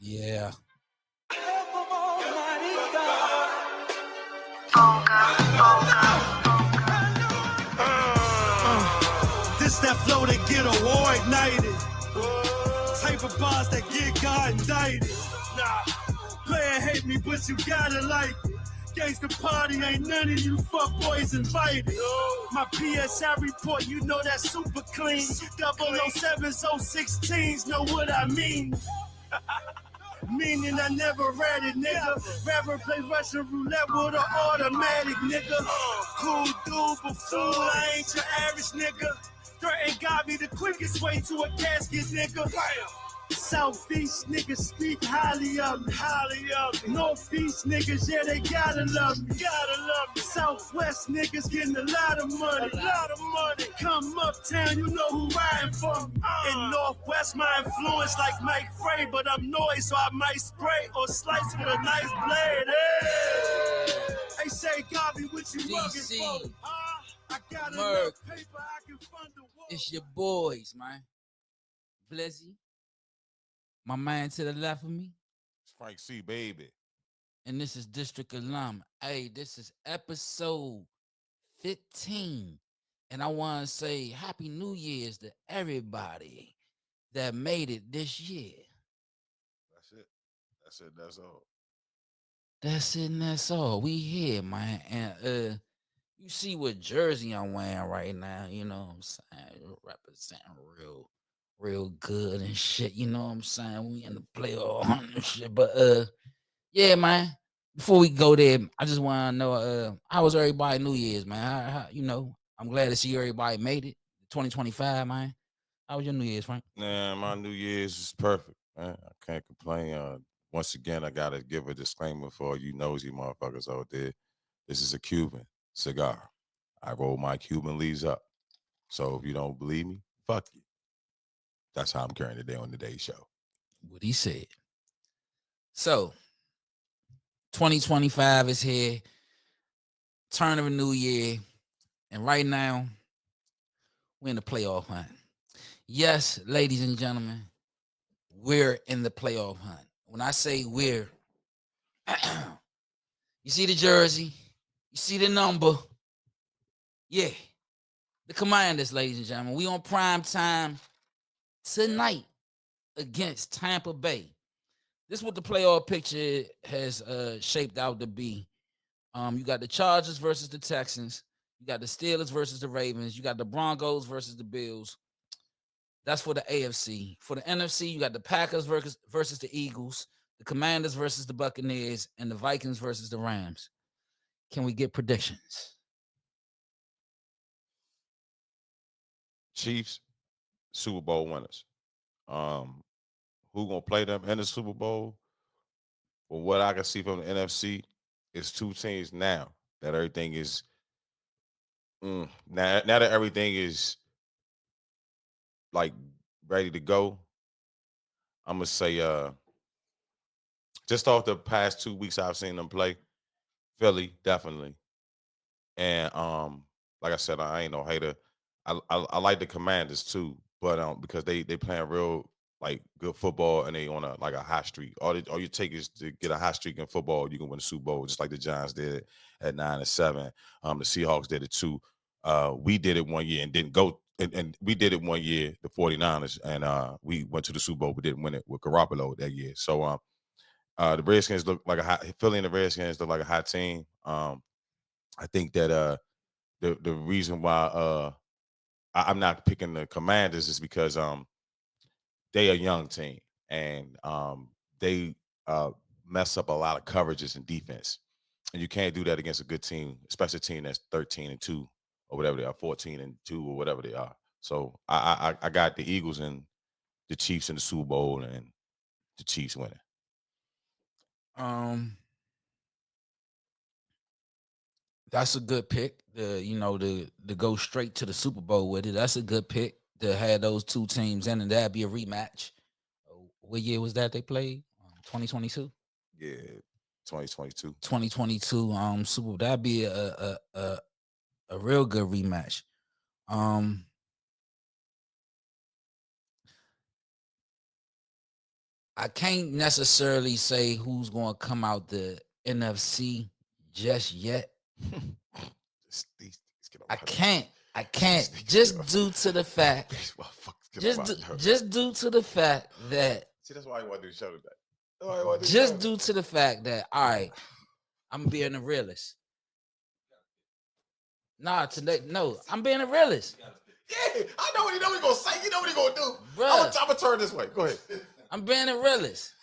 Yeah. This that flow that get a war ignited. Type of bars that get God indicted. Player hate me, but you gotta like it. Gangsta party, ain't none of you fuck boys invited. My PSI report, you know that's super clean. 007s, 016s, know what I mean. Meaning I never read it, nigga. Rather play Russian roulette with an automatic, nigga. Cool dude, but fool, I ain't your average nigga. Dirt ain't got me the quickest way to a casket, nigga. Southeast niggas speak highly of me, Northeast niggas, yeah, they gotta love me, Southwest niggas getting a lot of money, Come uptown, you know who riding for me. In Northwest, my influence like Mike Frey, but I'm noise, so I might spray or slice with a nice blade. Hey, they say, Garvey, what you mugging for? I got enough paper, I can fund the war. It's your boys, man. Blizzy. My man to the left of me. It's Frank C, baby. And this is District Alum. Hey, this is episode 15. And I want to say Happy New Year's to everybody that made it this year. That's it. That's all. That's it and that's all. We here, man. And you see what jersey I'm wearing right now, you know what I'm saying? Representing real good and shit, you know what I'm saying? We in the playoff hunt and shit. But yeah, man. Before we go there, I just want to know how was everybody New Year's, man? How, you know, I'm glad to see everybody made it. 2025, man. How was your New Year's, Frank? Man, my New Year's is perfect, man. I can't complain. Once again, I gotta give a disclaimer for all you nosy motherfuckers out there. This is a Cuban cigar. I roll my Cuban leaves up. So if you don't believe me, fuck you. That's how I'm carrying today on today's show. What he said. So 2025 is here. Turn of a new year. And right now, we're in the playoff hunt. Yes, ladies and gentlemen, we're in the playoff hunt. When I say we're, you see the jersey, you see the number. Yeah, the Commanders, ladies and gentlemen. We on prime time tonight against Tampa Bay. This is what the playoff picture has shaped out to be. You got the Chargers versus the Texans. You got the Steelers versus the Ravens. You got the Broncos versus the Bills. That's for the AFC. For the NFC, you got the Packers versus the Eagles, the Commanders versus the Buccaneers, and the Vikings versus the Rams. Can we get predictions? Chiefs, Super Bowl winners. Who gonna play them in the Super Bowl? Well, what I can see from the NFC is two teams now that everything is now that everything is like ready to go. I'm gonna say just off the past 2 weeks I've seen them play, Philly definitely, and like I said, I ain't no hater. I like the Commanders too, but because they playing real like good football and they on a hot streak. All you take is to get a hot streak in football, you can win the Super Bowl, just like the Giants did at 9-7. The Seahawks did it too. We did it one year and didn't go. And we did it one year, the 49ers, and we went to the Super Bowl, but didn't win it with Garoppolo that year. So the Redskins look like a hot Philly and the Redskins look like a hot team. I think that the reason why I'm not picking the Commanders is because they a young team and they mess up a lot of coverages and defense, and you can't do that against a good team, especially a team that's 13-2 or whatever they are, 14-2 or whatever they are. So I got the Eagles and the Chiefs in the Super Bowl and the Chiefs winning. That's a good pick. To go straight to the Super Bowl with it. That's a good pick to have those two teams in, and that'd be a rematch. What year was that they played? 2022. Yeah, 2022. 2022. Super Bowl. That'd be a real good rematch. I can't necessarily say who's going to come out the NFC just yet. I can't just due to the fact. Just due to the fact that. See, that's why I want to do the show today. Just due to the fact that, all right, I'm being a realist. Nah, today, no, I'm being a realist. Yeah, I know what he's gonna say. You know what he's gonna do. Bruh. I'm gonna turn this way. Go ahead. I'm being a realist.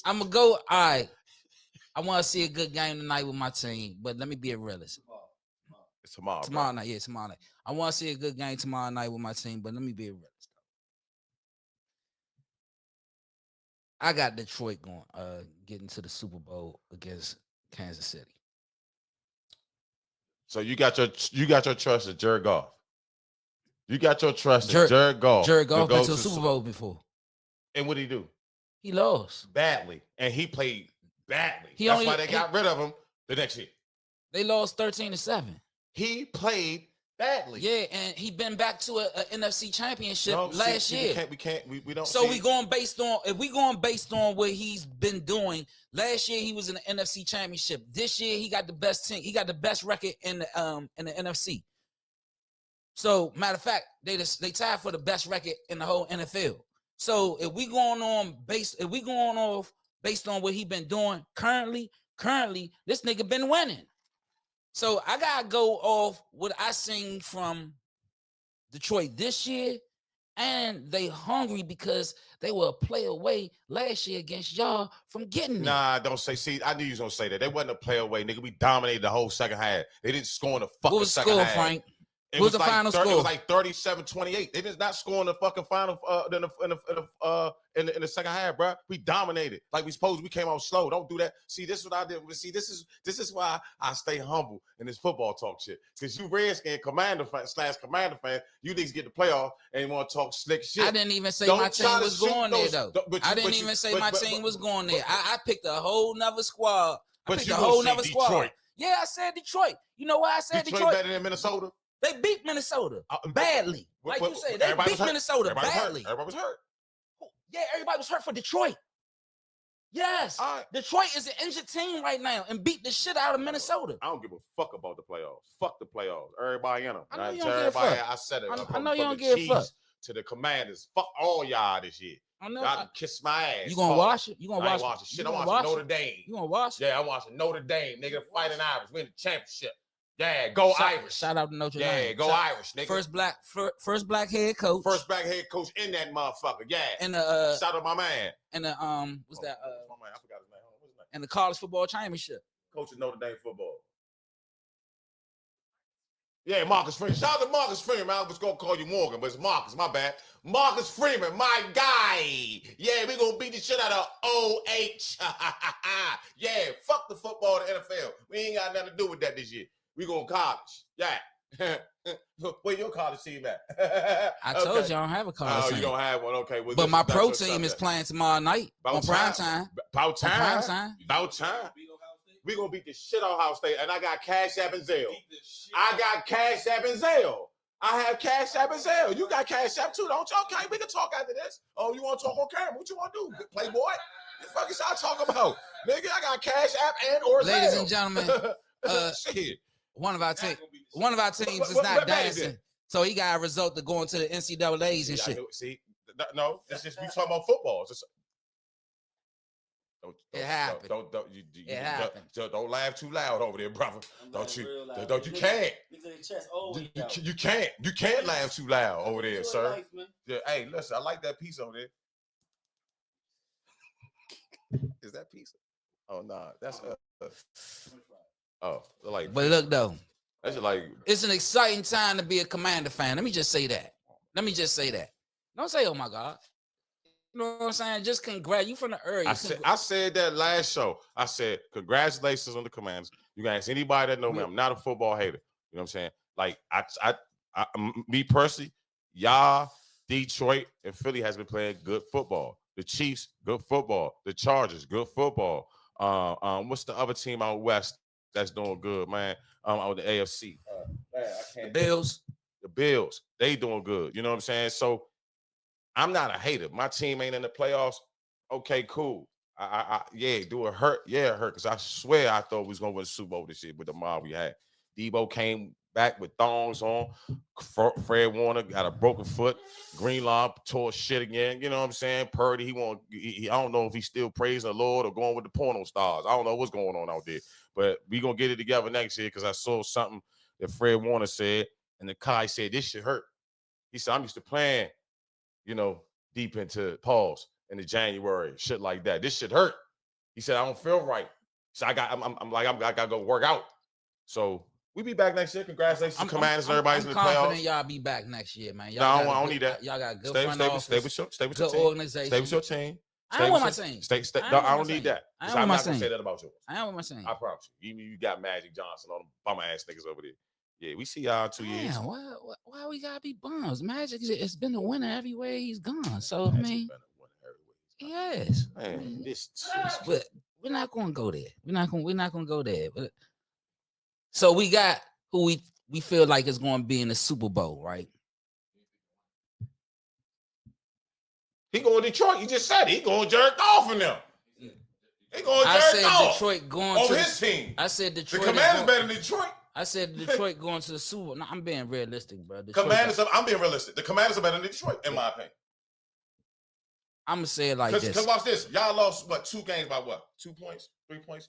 I'm gonna go. All right, I want to see a good game tonight with my team, but let me be a realist. It's tomorrow. Tomorrow night, yeah, tomorrow night. I want to see a good game tomorrow night with my team, but let me be a realist. I got Detroit going, getting to the Super Bowl against Kansas City. So you got your trust in Jared Goff. You got your trust in Jared Goff. Jared Goff been to the Super Bowl before. And what did he do? He lost badly, and he played badly. That's why they got rid of him the next year. They lost 13-7. He played badly. Yeah, and he been back to a NFC championship last year. We don't. So we going based on what he's been doing. Last year he was in the NFC championship. This year he got the best team. He got the best record in the NFC. So matter of fact, they tied for the best record in the whole NFL. So if we going off based on what he been doing currently, this nigga been winning. So I gotta go off what I seen from Detroit this year, and they hungry because they were a play away last year against y'all from getting it. Nah, don't say. See, I knew you was gonna say that. They wasn't a play away, nigga. We dominated the whole second half. They didn't score in the fucking second half. Frank? What was the final score? It was like 37-28. They did not score in the fucking final in the second half, bro. We dominated like we supposed. We came out slow. Don't do that. See, this is what I did. See, this is why I stay humble in this football talk shit. Because you Redskin Commander fan / you niggas get the playoff and want to talk slick shit. I didn't even say my team was going there though. I didn't even say my team was going there. I picked a whole nother squad. I picked a whole nother squad. Yeah, I said Detroit. You know why I said Detroit? Better than Minnesota. They beat Minnesota badly. Like you said, they beat Minnesota badly. Everybody was hurt. Yeah, everybody was hurt for Detroit. Yes. Detroit is an injured team right now and beat the shit out of Minnesota. I don't give a fuck about the playoffs. Fuck the playoffs. Everybody in them. I know you don't give a fuck. I said it. I know you don't give a fuck. To the Commanders. Fuck all y'all this year. I know. Y'all can kiss my ass. You gonna watch it? You gonna watch it? Watch it. Shit, I'm watching Notre Dame. You gonna watch it? Yeah, I'm watching Notre Dame. Nigga, fighting Irish. Win the championship. Yeah, go Irish. Shout out to Notre Dame. Yeah, go Irish, nigga. First black head coach. First black head coach in that motherfucker. Yeah. And shout out my man. And the what's that? My man, I forgot his name. What's his name? And the college football championship. Coach of Notre Dame football. Yeah, Marcus Freeman. Shout out to Marcus Freeman. I was gonna call you Morgan, but it's Marcus. My bad. Marcus Freeman, my guy. Yeah, we gonna beat the shit out of OH. Yeah, fuck the football, the NFL. We ain't got nothing to do with that this year. We going to college. Yeah. Where your college team at? I told you I don't have a college team. You don't have one. Okay. Well, but my pro team is playing tomorrow night on prime time. About time. We going to beat the shit out of Ohio State. And I got Cash App and Zelle. I got Cash App and Zelle. I have Cash App and Zelle. You got Cash App too, don't you? Okay, we can talk after this. Oh, you want to talk on camera? What you want to do, Playboy? What the fuck is y'all talking about? Nigga, I got Cash App and or Zelle. Ladies and gentlemen, shit. One of our teams is not dancing, so he got a result to going to the NCAAs and shit. See, no, it's just we talking about football. It happened. Don't laugh too loud over there, brother. You can't. You can't laugh too loud over there, sir. Yeah, hey, listen, I like that piece over there. Is that pizza? Oh no, that's like. But look though, that's like it's an exciting time to be a Commander fan. Let me just say that. Don't say, oh my God. You know what I'm saying? Just congrats. You from the area. I said that last show. I said congratulations on the Commanders. You can ask anybody that know me. I'm not a football hater. You know what I'm saying? Like I me personally, y'all, Detroit and Philly has been playing good football. The Chiefs, good football. The Chargers, good football. What's the other team out west that's doing good, man? On the AFC. The Bills. The Bills, they doing good. You know what I'm saying? So I'm not a hater. My team ain't in the playoffs. Okay, cool. Yeah, do it hurt? Yeah, it hurt. Because I swear I thought we was gonna win the Super Bowl this year with the mob we had. Debo came back with thongs on. Fred Warner got a broken foot. Greenlaw tore shit again. You know what I'm saying? Purdy, I don't know if he's still praising the Lord or going with the porno stars. I don't know what's going on out there. But we gonna get it together next year because I saw something that Fred Warner said, and the Kai said this shit hurt. He said, I'm used to playing, deep into pause in the January, shit like that. This shit hurt. He said, I don't feel right. So I gotta go work out. So we be back next year. Congratulations to Commanders and everybody's in the playoffs. I'm confident y'all be back next year, man. Y'all I don't need that. Y'all got good stay with your team. Organization. Stay with your team. I don't want my team. I don't need that. I'm not gonna say that about yours. I don't want my team. I promise you. You got Magic Johnson on them bum ass niggas over there. Yeah, we see y'all in 2 years. Why we gotta be bums? Magic, it's been a winner everywhere he's gone. So I mean, yes, man, but we're not gonna go there. We're not gonna go there. But so we got who we feel like is going to be in the Super Bowl, right? He going to Detroit. You just said it. He going Jared Goff in them. He going Jared Goff. Detroit going on his team. I said Detroit. The Commanders better than Detroit. I said Detroit going to the Super Bowl. No, I'm being realistic, bro. I'm being realistic. The Commanders are better than Detroit, in my opinion. I'm gonna say it like this. Because watch this. Y'all lost 2 games by what? 2 points? 3 points?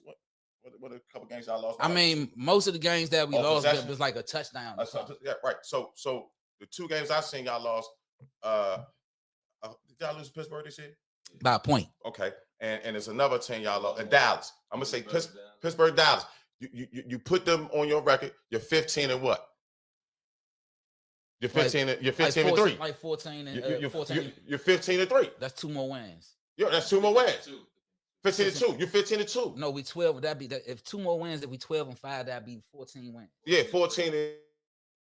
What a couple games y'all lost? I mean, most of the games that we lost was like a touchdown. Yeah, right. So the 2 games I've seen y'all lost. Did y'all lose to Pittsburgh this year? By a point. Okay. And there's another team y'all lost. And Dallas. I'm gonna say Pittsburgh, Dallas. You put them on your record. You're 15 and what? You're 15. You're 15 and 3. Like 14 and 14. You're 15 and 3. That's 2 more wins. Yeah, that's 2 more wins. 15 and 2. You're 15 and 2. No, we 12. That'd be if 2 more wins. If we 12 and 5, that'd be 14 wins. Yeah, 14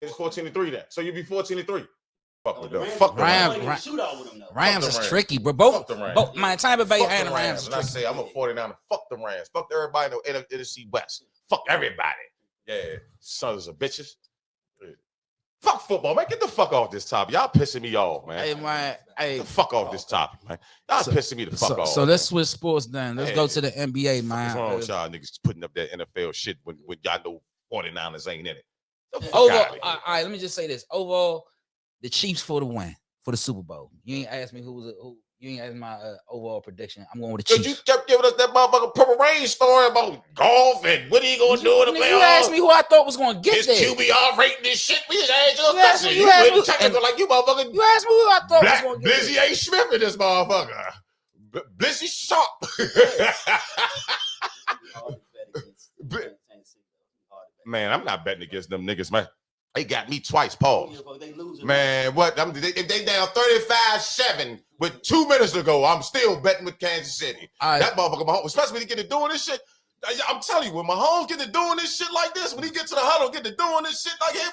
and 3 then. So you'd be 14 and 3. Fuck with them. Fuck the Rams. Rams is tricky, but both my Tampa Bay and the Rams. And I say I'm a 49er. Fuck the Rams. Fuck everybody in the NFC West. Fuck everybody. Yeah, sons of bitches. Fuck football, man. Get the fuck off this topic. Y'all pissing me off, man. Hey, man. Hey, get the fuck off this topic, man. Y'all pissing me the fuck off. So let's switch sports then. Let's go to the NBA, man. What's wrong with y'all niggas putting up that NFL shit when y'all know 49ers ain't in it? Overall, all right, let me just say this. Overall, the Chiefs for the win, for the Super Bowl. You ain't asked me who. You ain't asked my overall prediction. I'm going with the Chiefs. You kept giving us that motherfucking Purple Rain story about golf and what are you going to do in the playoffs? You asked me who I thought was going to get there. His QBR rating this shit. We just asked you a question. You asked me technical like you motherfucker. You asked me who I thought was going to get there. Blizzy A. Smith in this motherfucker. Blizzy Sharp. Man, I'm not betting against them niggas, man. They got me twice, Paul. Man, what? They down 35-7 with 2 minutes to go. I'm still betting with Kansas City. That motherfucker, Mahomes, especially when he get to doing this shit. I'm telling you, when Mahomes get to doing this shit like this, when he get to the huddle, get to doing this shit like, hey,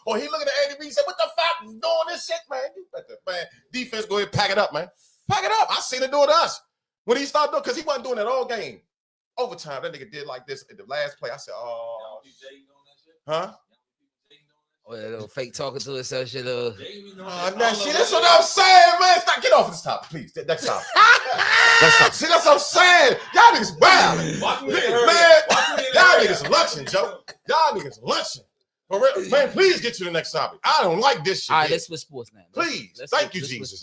or he looking at Andy Reid and say, what the fuck is doing this shit, man? You better, man. Defense, go ahead and pack it up, man. Pack it up. I seen it do it to us. When he started doing, because he wasn't doing it all game. Overtime, that nigga did like this at the last play. I said, oh. Huh? Or that little fake talking to herself shit. Nah, shit, that's what I'm saying, man. Stop, get off this topic, please. Next topic. See, that's what I'm saying. Y'all niggas wild. Man, y'all niggas lunching, Joe. Y'all niggas lunching. For real, man, please get to the next topic. I don't like this shit. All right, let's switch sports now. Please. Thank you, Jesus.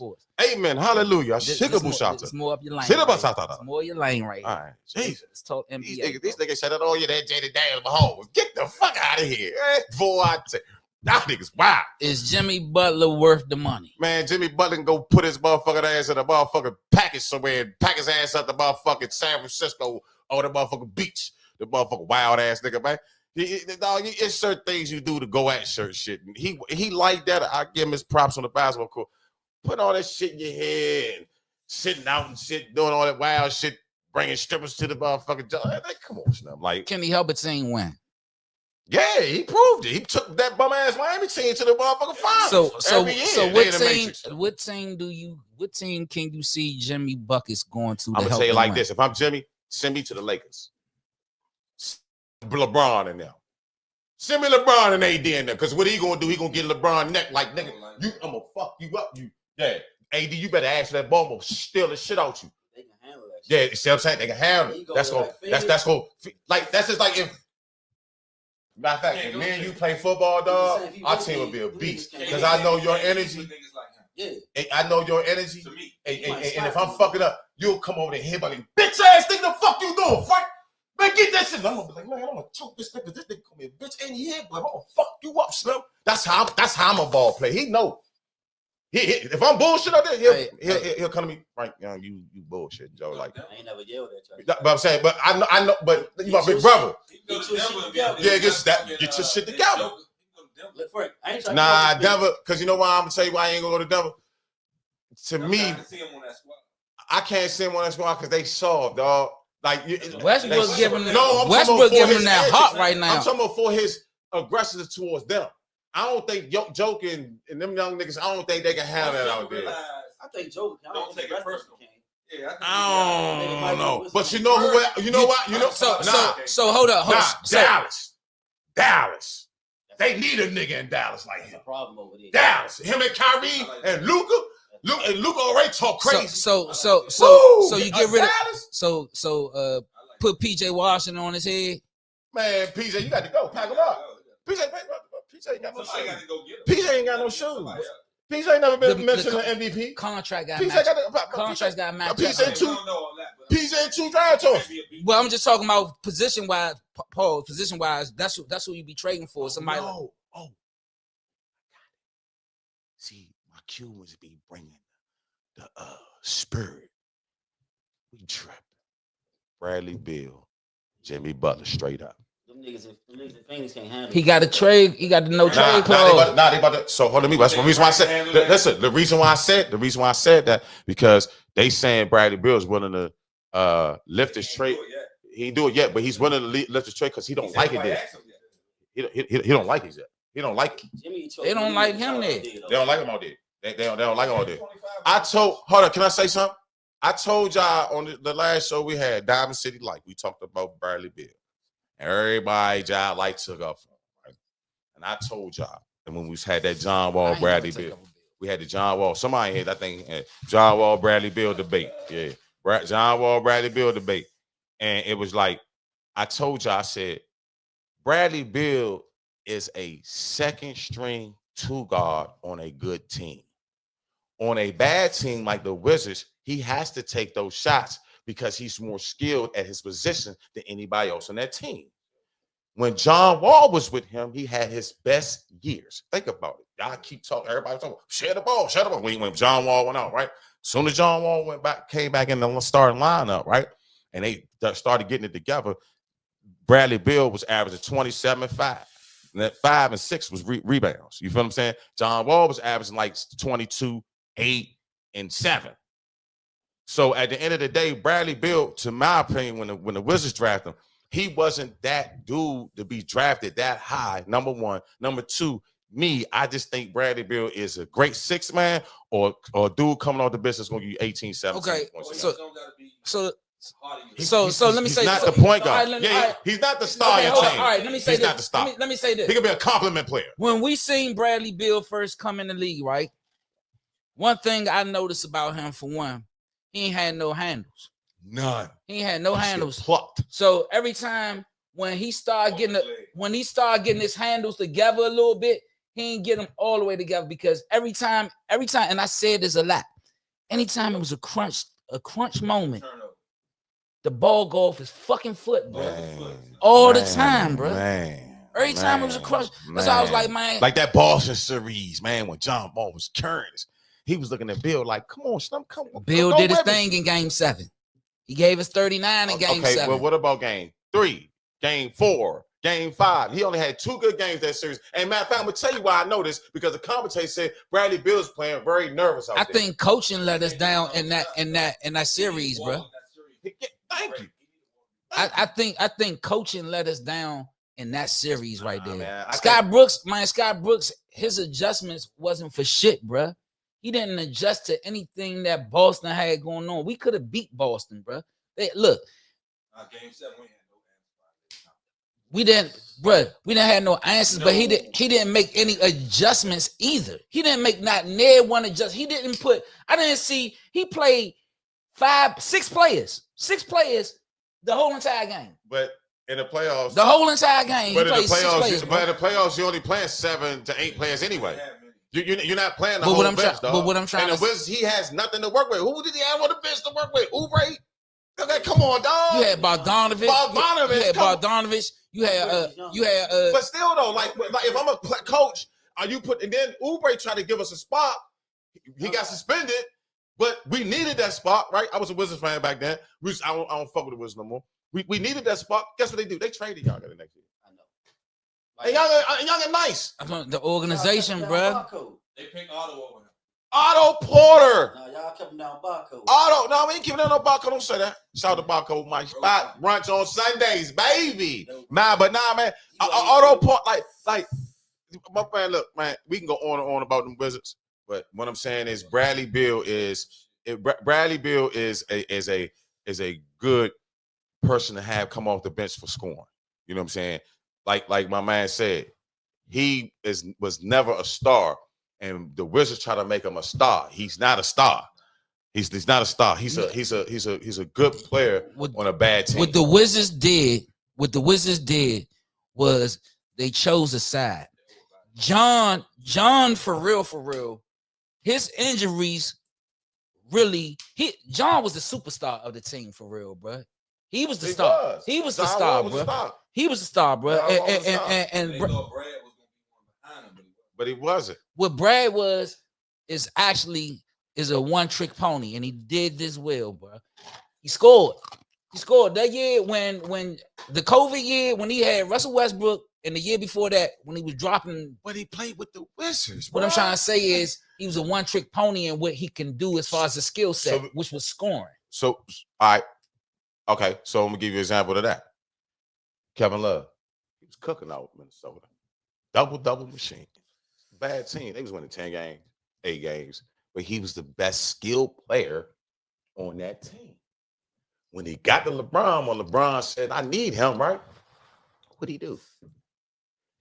Amen. Hallelujah. It's more up your lane. It's more your lane right here. All right. Jesus. Let's talk NBA. These niggas said, oh, yeah, that Jada Daniels Mahomes. Get the fuck out of here. Boy, I tell you. Y'all niggas wild. Is Jimmy Butler worth the money? Man, Jimmy Butler can go put his motherfucking ass in a motherfucking package somewhere and pack his ass up the motherfucking San Francisco or the motherfucking beach. The motherfucking wild ass nigga, man. It's certain things you do to go at certain shit. And he like that. I give him his props on the basketball court. Put all that shit in your head and sitting out and shit, doing all that wild shit, bringing strippers to the motherfucking job. Like, come on, Snap. Like, can he help a team win? Yeah, he proved it. He took that bum ass Miami team to the motherfucking finals. So what team can you see Jimmy Buckets going to? I'm gonna say it like this: if I'm Jimmy, send me to the Lakers. LeBron in there. Send me LeBron and AD in there. Because what he gonna do? He gonna get LeBron neck like nigga. I'm gonna fuck you up. AD, you better ask that ball will steal the shit out you. They can handle that shit. Yeah, see what I'm saying? They can handle it. That's going. That's going. Like that's just like if. Matter of fact, if me and you play football, dog, our team would be a beast because I know your energy. Yeah, I know your energy. And if I'm fucking up, you'll come over there and hit my nigga. Bitch ass nigga, the fuck you doing, Frank? Man, get that shit. I'm gonna be like, man, I'm gonna choke this nigga. This nigga call me a bitch and he hit, but I'm gonna fuck you up, Slim. That's how I'm a ball player. He know. If I'm bullshit out there, he'll come to me, Frank. Young, you bullshit, Joe. Like I ain't never yelled at you. But I'm saying, but I know, but you my big brother. Yeah, get your shit together. Look, Frank, I ain't nah, Denver, because you know why I'm gonna tell you why I ain't gonna go to Denver. To me, I can't see him on that squad because they soft, dog. Like Westbrook giving him that hot right now. I'm talking about for his aggressiveness towards them. I don't think Joke and them young niggas, I don't think they can have that out there. I think Joke don't take it personal. Yeah, I don't know. But you know who? You know what? You know. So hold up. Dallas. They need a nigga in Dallas like him. Problem over there. Dallas. Him and Kyrie and Luka. Luka already talk crazy. So you get rid of so put PJ Washington on his head. Man, PJ, you got to go. Pack him up. PJ ain't got no shoes. PJ ain't got no shoes. PJ ain't never been mentioned in MVP. Contract got contracts got matched. PJ two draft choice. Well, I'm just talking about position wise, Paul. Position wise, that's who you be trading for. Somebody. See, my Cubans be bringing the spirit. We tripping. Bradley Beal, Jimmy Butler, straight up. Them niggas can't handle. He got a trade. He got the no trade clause. They about to. So hold on, me. That's the reason why I said. Listen, the reason why I said that because they saying Bradley Beal is willing to lift his trade. He ain't do it yet, but he's willing to lift his trade because he don't like it there. He don't like it yet. He don't like. They don't like him there. They don't like him out there. They don't like him out there. Hold on, can I say something? I told y'all on the last show we had Diamond City Light. We talked about Bradley Beal. Everybody, y'all like took up for him, right? And I told y'all, and when we had that John Wall, Bradley Beal, we had the John Wall. Somebody had, I think, John Wall, Bradley Beal debate. Yeah, John Wall, Bradley Beal debate. And it was like, I told y'all, I said, Bradley Beal is a second string two guard on a good team. On a bad team like the Wizards, he has to take those shots because he's more skilled at his position than anybody else on that team. When John Wall was with him, he had his best years. Think about it. Y'all keep talking. Everybody talking. Share the ball. When John Wall went out, right? As soon as John Wall came back in the starting lineup, right? And they started getting it together. Bradley Beal was averaging 27-5. And that 5 and 6 was rebounds. You feel what I'm saying? John Wall was averaging like 22, 8, and 7. So at the end of the day, Bradley Beal, to my opinion, when the Wizards drafted him, he wasn't that dude to be drafted that high, number one. Number two, I just think Bradley Beal is a great six man or a dude coming off the business going to give you 18, 17 okay, points. So let me say he's not the point guard. He's not the star of your team. All right, let me say this. Let me say this. He could be a compliment player. When we seen Bradley Beal first come in the league, right? One thing I noticed about him, for one, he ain't had no handles. None. He ain't had no handles. Plucked. So every time when he started getting his handles together a little bit, he ain't get them all the way together because every time, and I said this a lot, anytime it was a crunch moment, the ball go off his fucking foot, bro. All the time, bro. Every time it was a crunch. That's why I was like, man. Like that Boston series, man, when John Wall was carrying us. He was looking at Bill like, come on, Slim, come on. Bill did his thing in game 7. He gave us 39 in game 7. Well, what about game 3, game 4, game 5? He only had 2 good games that series. And matter of fact, I'm going to tell you why I know this, because the commentator said Bradley Beal's playing very nervous out there. I think coaching let us down in that series, bro. Thank you. I think coaching let us down in that series right there. Man, Scott Brooks, his adjustments wasn't for shit, bro. He didn't adjust to anything that Boston had going on. We could have beat Boston, bro. Look. Game 7, we had We didn't have no answers, but he didn't make any adjustments either. He didn't make not near one adjust. He didn't put. I didn't see. He played 6 players the whole entire game. But in the playoffs, the whole entire game. But in the playoffs, you're only playing 7 to 8 players anyway. You're not playing the but whole bench, dog. But what I'm trying and the Wizards, he has nothing to work with. Who did he have on the bench to work with? Oubre? Okay, come on, dog. You had Bogdanovich. You had But still though, like if I'm a coach, and then Oubre tried to give us a spot. He got suspended, but we needed that spot, right? I was a Wizards fan back then. I don't fuck with the Wizards no more. We needed that spot. Guess what they do? They traded y'all the next year. I know. And y'all get nice. The organization, bro. They picked Otto over him. Otto Porter. No, y'all kept him down Barco. Otto, no, we ain't keeping down no Barco. Don't say that. Shout out to Barco, my spot brunch on Sundays, baby. Nah, man. Otto Porter, like, my man. Look, man, we can go on and on about them Wizards, but what I'm saying is Bradley Beal is a good person to have come off the bench for scoring. You know what I'm saying? Like my man said, he was never a star. And the Wizards try to make him a star. He's not a star. He's not a star. He's a good player on a bad team. What the Wizards did was they chose a side. John for real. His injuries really. John was the superstar of the team for real, bro. He was the star. He was the star, bro. He was the star, bro. And Brad was gonna be one behind him, but he wasn't. What Brad is a one-trick pony, and he did this well, bro. He scored that year when the COVID year, when he had Russell Westbrook, and the year before that when he was dropping. But he played with the Wizards. What I'm trying to say is he was a one-trick pony in what he can do as far as the skill set, which was scoring. So, all right, okay. So I'm gonna give you an example of that. Kevin Love, he was cooking out Minnesota, double machine. Bad team. They was winning 10 games, 8 games, but he was the best skilled player on that team. When he got to LeBron, when LeBron said, I need him, right? What'd he do?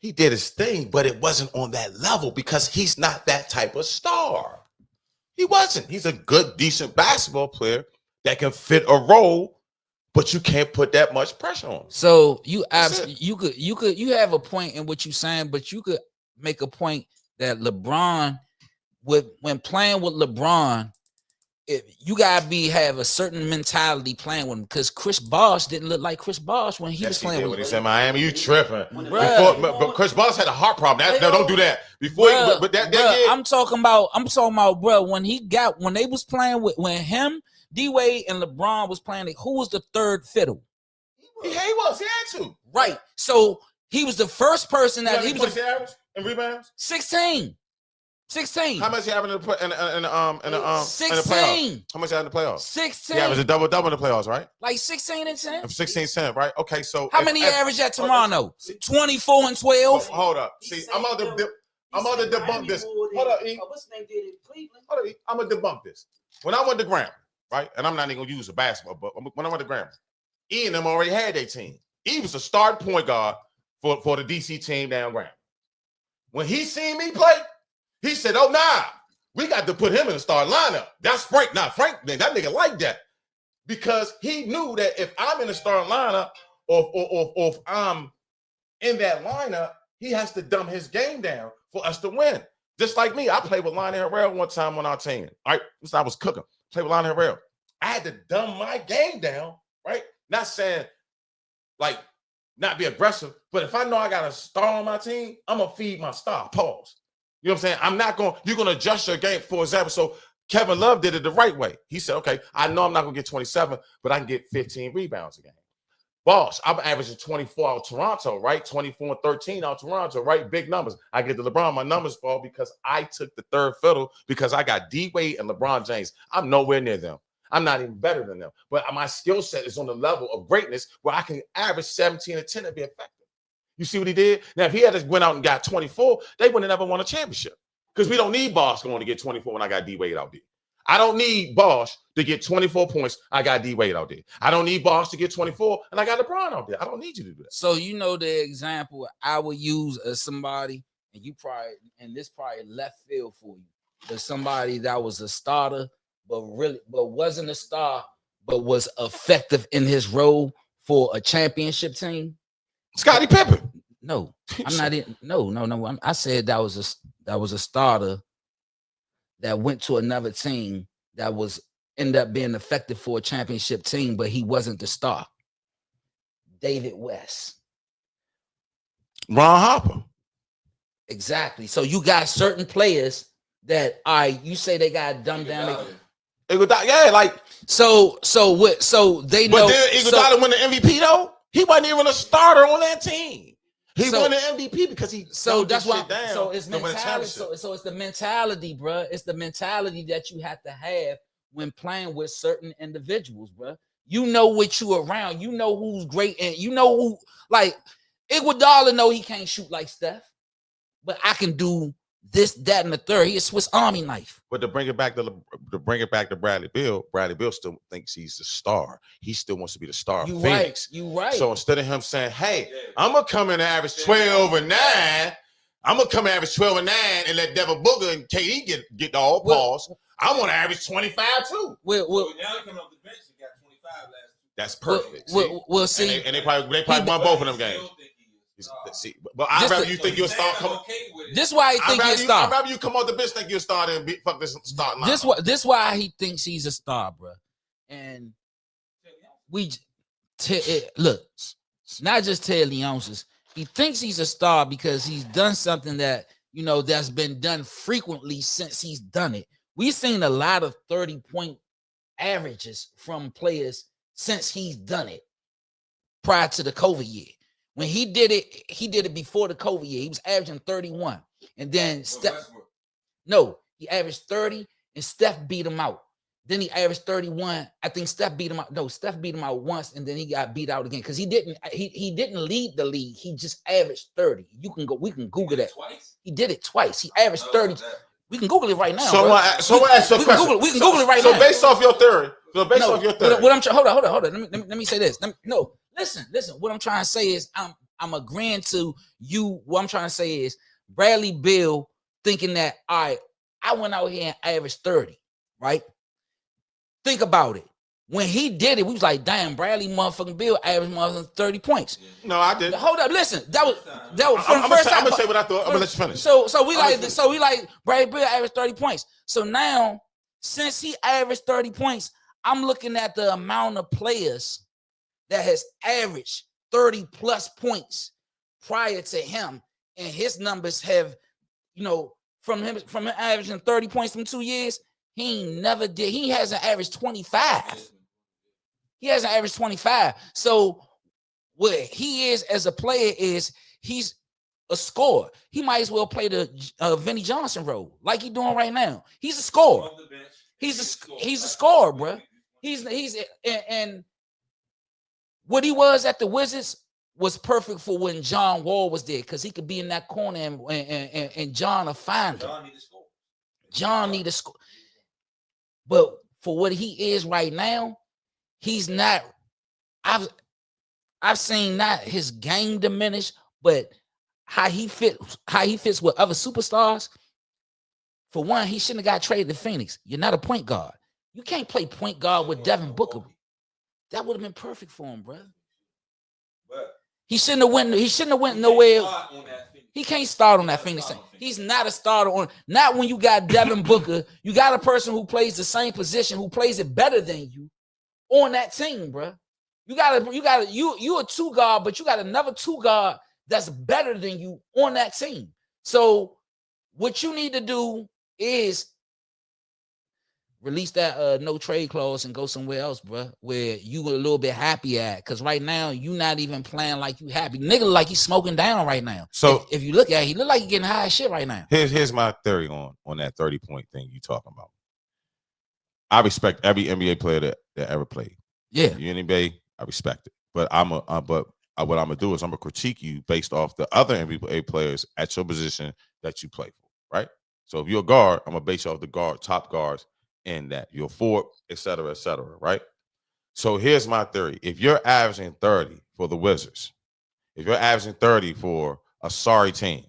He did his thing, but it wasn't on that level because he's not that type of star. He wasn't. He's a good, decent basketball player that can fit a role, but you can't put that much pressure on him. So you have a point in what you're saying, but you could make a point that LeBron, when playing with LeBron, you gotta have a certain mentality playing with him, because Chris Bosh didn't look like Chris Bosh when he was playing with him. When he said Miami, you tripping. But Chris Bosh had a heart problem. No, don't do that. I'm talking about, bro, when they was playing when him, D-Wade, and LeBron was playing, who was the third fiddle? He was. He had to. Right. So he was the first person that he was average and rebounds. 16. How much he having in the 16. playoffs? How much he had in the playoffs? 16. He averaged a double in the playoffs, right? Like 16 and 10. 16-10, right? Okay, so how many averaged at Toronto? 24 and 12. Hold up. See, I'm on to debunk this. Hold up, E. What's the name did in Cleveland? Hold up, E. I'm gonna debunk this. When I went to Grambling, right, and I'm not even gonna use a basketball, but when I went to Grambling, E and them already had their team. E was a starting point guard for the DC team down Grambling. When he seen me play, he said, "Oh, nah, we got to put him in the starting lineup." That's Frank. Not Frank. That nigga like that, because he knew that if I'm in the starting lineup, or if I'm in that lineup, he has to dumb his game down for us to win. Just like me, I played with Lionel Herrera one time on our team. All right, I was cooking. Played with Lionel Herrera. I had to dumb my game down, right? Not saying like not be aggressive, but if I know I got a star on my team, I'm gonna feed my star. Pause. You know what I'm saying? You're going to adjust your game. For example, so Kevin Love did it the right way. He said, okay, I know I'm not going to get 27, but I can get 15 rebounds a game. Boss, I'm averaging 24 out Toronto, right? 24 and 13 out Toronto, right? Big numbers. I get to LeBron, my numbers fall because I took the third fiddle, because I got D-Wade and LeBron James. I'm nowhere near them. I'm not even better than them. But my skill set is on the level of greatness where I can average 17 and 10 and be effective. You see what he did? Now, if he had went out and got 24, they would have never won a championship, because we don't need Boss going to get 24 when I got D-Wade out there. I don't need Bosh to get 24 points. I got D Wade out there. I don't need Bosh to get 24, and I got LeBron out there. I don't need you to do that. So you know the example I would use as somebody, and you probably, and this probably left field for you, but somebody that was a starter, but wasn't a star, but was effective in his role for a championship team. Scottie Pippen. No, I'm not in. No. I said that was a starter that went to another team that was ended up being effective for a championship team, but he wasn't the star. David West. Ron Harper. Exactly. So you got certain players that you say they got dumbed down. Yeah, like so what? So they know. But then Iguodala win the MVP though. He wasn't even a starter on that team. He won the MVP because he. So that's why. So it's mentality. So it's the mentality, bro. It's the mentality that you have to have when playing with certain individuals, bro. You know what you around. You know who's great, and you know who. Like Iguodala, know he can't shoot like Steph, but I can do this, that, and the third. He a Swiss Army knife. But to bring it back to Bradley Beal still thinks he's the star. He still wants to be the star of Phoenix. You right. So instead of him saying, "Hey, I'm gonna come in and average 12 and 9," I'm gonna come and average 12 and 9 and let Devin Booker and KD get the all pause. I want to average 25 too. Well, now he coming off the bench. He got 25 last. That's perfect. We'll see. And they probably won both of them games. See, but I'd rather you think you'll start. This why he think he's a star. I'd rather you come off the bench think you're a star and fuck this start line. This why he thinks he's a star, bro. And look, not just Ted Leonsis. He thinks he's a star because he's done something that that's been done frequently since he's done it. We've seen a lot of 30-point averages from players since he's done it prior to the COVID year. When he did it before the COVID year. He was averaging 31. And then he averaged 30 and Steph beat him out. Then he averaged 31. I think Steph beat him out. No, Steph beat him out once and then he got beat out again because he didn't lead the league. He just averaged 30. We can Google that. Twice? He did it twice. He averaged 30. We can Google it right now. So I ask a question. We can Google it right now. So based off your theory. Hold on. Let me say this. Listen. What I'm trying to say is I'm agreeing to you. What I'm trying to say is Bradley Beal thinking that I went out here and averaged 30, right? Think about it. When he did it, we was like, damn, Bradley motherfucking Beal averaged motherfucking 30 points. No, I didn't. Hold up, listen. That was from the first time. I'm gonna say what I thought. I'm gonna let you finish. So we like Bradley Beal averaged 30 points. So now, since he averaged 30 points, I'm looking at the amount of players that has averaged 30 plus points prior to him, and his numbers have, from him averaging 30 points from 2 years, he never did. He hasn't averaged 25. He hasn't averaged 25. So what he is as a player is he's a scorer. He might as well play the Vinnie Johnson role like he's doing right now. He's a scorer. He's a scorer, bro. And what he was at the Wizards was perfect for when John Wall was there because he could be in that corner and John will find him. John need to score. But for what he is right now, he's not. I've seen not his game diminish, but how he fits with other superstars. For one, he shouldn't have got traded to Phoenix. You're not a point guard. You can't play point guard with Devin Booker. That would have been perfect for him, bro. He shouldn't have went nowhere. He can't start on that Phoenix team. He's not a starter not when you got Devin Booker. You got a person who plays the same position, who plays it better than you on that team, bro. You a two guard, but you got another two guard that's better than you on that team. So what you need to do is release that no trade clause and go somewhere else, bro, where you a little bit happy at. Because right now, you not even playing like you happy. Nigga like he's smoking down right now. So if you look at it, he look like he getting high as shit right now. Here's my theory on that 30-point thing you talking about. I respect every NBA player that ever played. Yeah. You NBA, I respect it. But what I'm gonna do is I'm gonna critique you based off the other NBA players at your position that you play for, right? So if you're a guard, I'm gonna base you off the top guards in that. You're forward, et cetera, right? So here's my theory. If you're averaging 30 for the Wizards, if you're averaging 30 for a sorry team,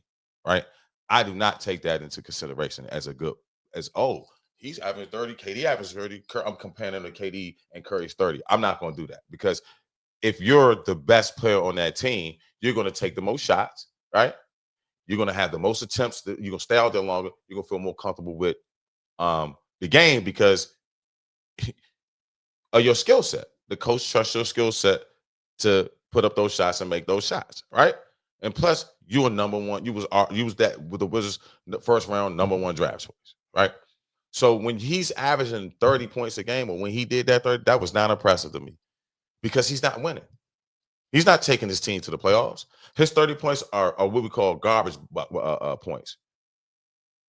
right? I do not take that into consideration as a good, he's averaging 30, KD averages 30. I'm comparing him to KD and Curry's 30. I'm not going to do that because if you're the best player on that team, you're going to take the most shots, right? You're going to have the most attempts. You're going to stay out there longer. You're going to feel more comfortable with the game because of your skill set. The coach trusts your skill set to put up those shots and make those shots, right? And plus, you were number one. You was that with the Wizards the first round number one draft choice, right? So when he's averaging 30 points a game, or when he did that 30, that was not impressive to me because he's not winning. He's not taking his team to the playoffs. His 30 points are what we call garbage points.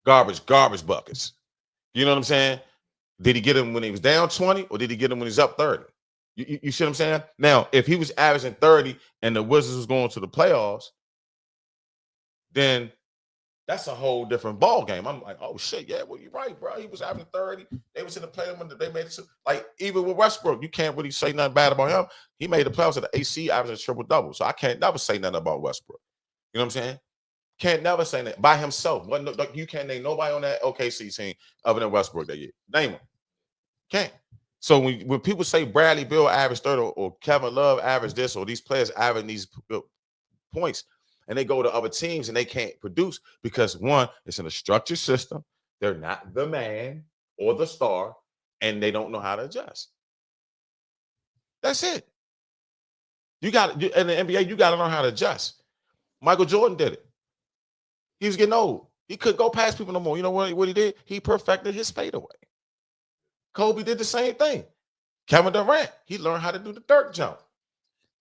Garbage buckets. You know what I'm saying? Did he get him when he was down 20 or did he get him when he's up 30? You see what I'm saying? Now, if he was averaging 30 and the Wizards was going to the playoffs, then that's a whole different ball game. I'm like, oh shit, yeah, well, you're right, bro. He was averaging 30. They was in the playoffs when they made it. Like, even with Westbrook, you can't really say nothing bad about him. He made the playoffs at the AC averaging triple-double. So I can't never say nothing about Westbrook. You know what I'm saying? Can't never say that by himself. You can't name nobody on that OKC team other than Westbrook that year. Name him. Can't. So when people say Bradley Beal averaged 30 or Kevin Love averaged this or these players average these points and they go to other teams and they can't produce because one, it's in a structured system. They're not the man or the star and they don't know how to adjust. That's it. In the NBA, you got to learn how to adjust. Michael Jordan did it. He was getting old. He couldn't go past people no more. You know what he did? He perfected his fadeaway. Kobe did the same thing. Kevin Durant, he learned how to do the dirt jump.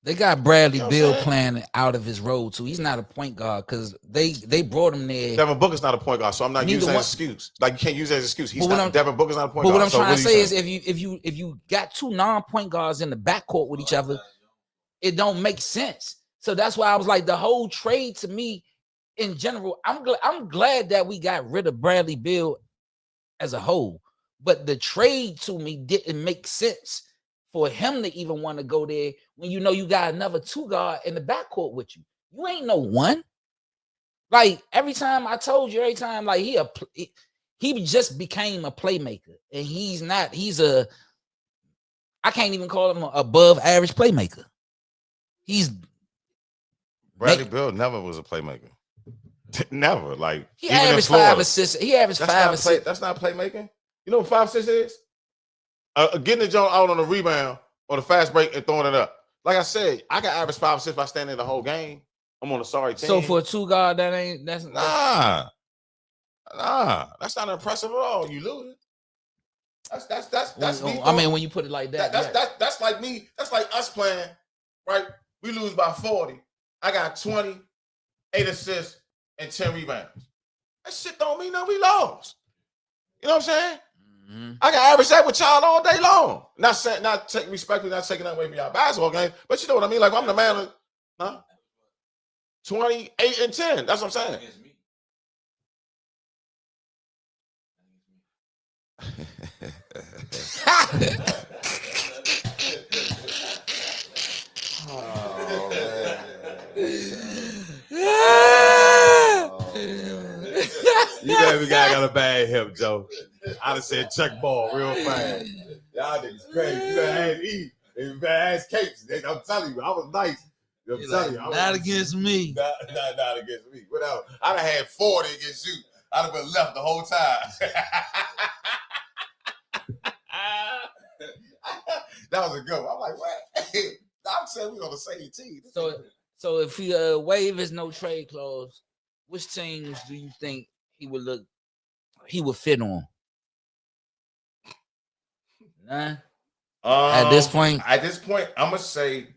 They got Bradley Beal playing out of his role too. He's not a point guard because they brought him there. Devin Booker's not a point guard, so I'm not using that as an excuse. Like you can't use that as an excuse. Devin Booker's not a point guard. But what I'm trying to say is, if you got two non-point guards in the backcourt with each other, it don't make sense. So that's why I was like, the whole trade to me, in general, I'm glad that we got rid of Bradley Beal as a whole. But the trade to me didn't make sense for him to even want to go there when you know you got another two guard in the backcourt with you. You ain't no one. Like every time like he just became a playmaker. And he's not, I can't even call him an above average playmaker. Bradley Beal never was a playmaker. Never. Like he averaged 5 assists. He averaged 5 assists. That's not playmaking. You know what 5 assists is? Getting the joint out on a rebound or the fast break and throwing it up. Like I said, I can average 5 assists by standing the whole game. I'm on a sorry team. So for a two guard, that's nah. That's not impressive at all. You lose. That's me. I mean, when you put it like that, that's like me. That's like us playing, right? We lose by 40. I got 20, 8 assists, and 10 rebounds. That shit don't mean that we lost. You know what I'm saying? Mm-hmm. I can average that with y'all all day long. Not taking that away from y'all basketball game, but you know what I mean? Like I'm the man of 28 and 10. That's what I'm saying. Oh, man. You baby guy got a bad hip, Joe. I'd have said check ball real fast. Y'all niggas crazy. You better ask E. You better ask Capes. I'm telling you, I was nice. I'm telling you. Not against me. Not against me. Without, I'd have had 40 against you. I'd have been left the whole time. That was a good one. I'm like, what? I'm saying we're on the same team. So if he waive his no trade clause, which teams do you think he would fit on? None. At this point, I'm gonna say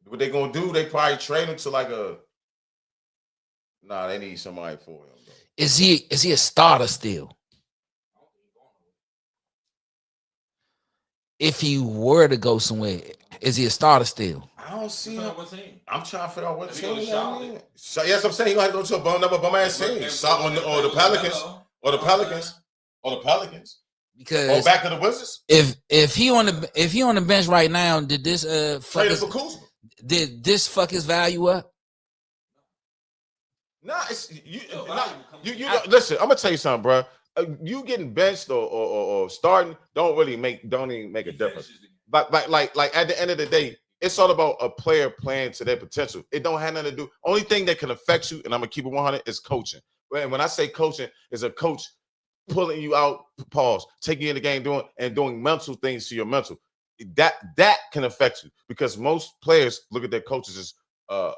what they gonna do. They probably trade him to like a. Nah, they need somebody for him. Though. Is he a starter still? If he were to go somewhere, is he a starter still? I don't see him. I'm trying to figure out what team. So yes, I'm saying he gonna have to go to a bum ass team. Or the Pelicans. Or the Pelicans. Or the Pelicans. Or Because back to the Wizards. if he on the bench right now, did this fuck Traded his, for Kuzma. did this fuck his value up? Nah, it's you. Listen, I'm gonna tell you something, bro. You getting benched or starting don't even make a difference. But like at the end of the day, it's all about a player playing to their potential. It don't have nothing to do. Only thing that can affect you, and I'm gonna keep it 100, is coaching. When I say coaching, is a coach pulling you out, pause, taking you in the game, doing mental things to your mental. That can affect you because most players look at their coaches as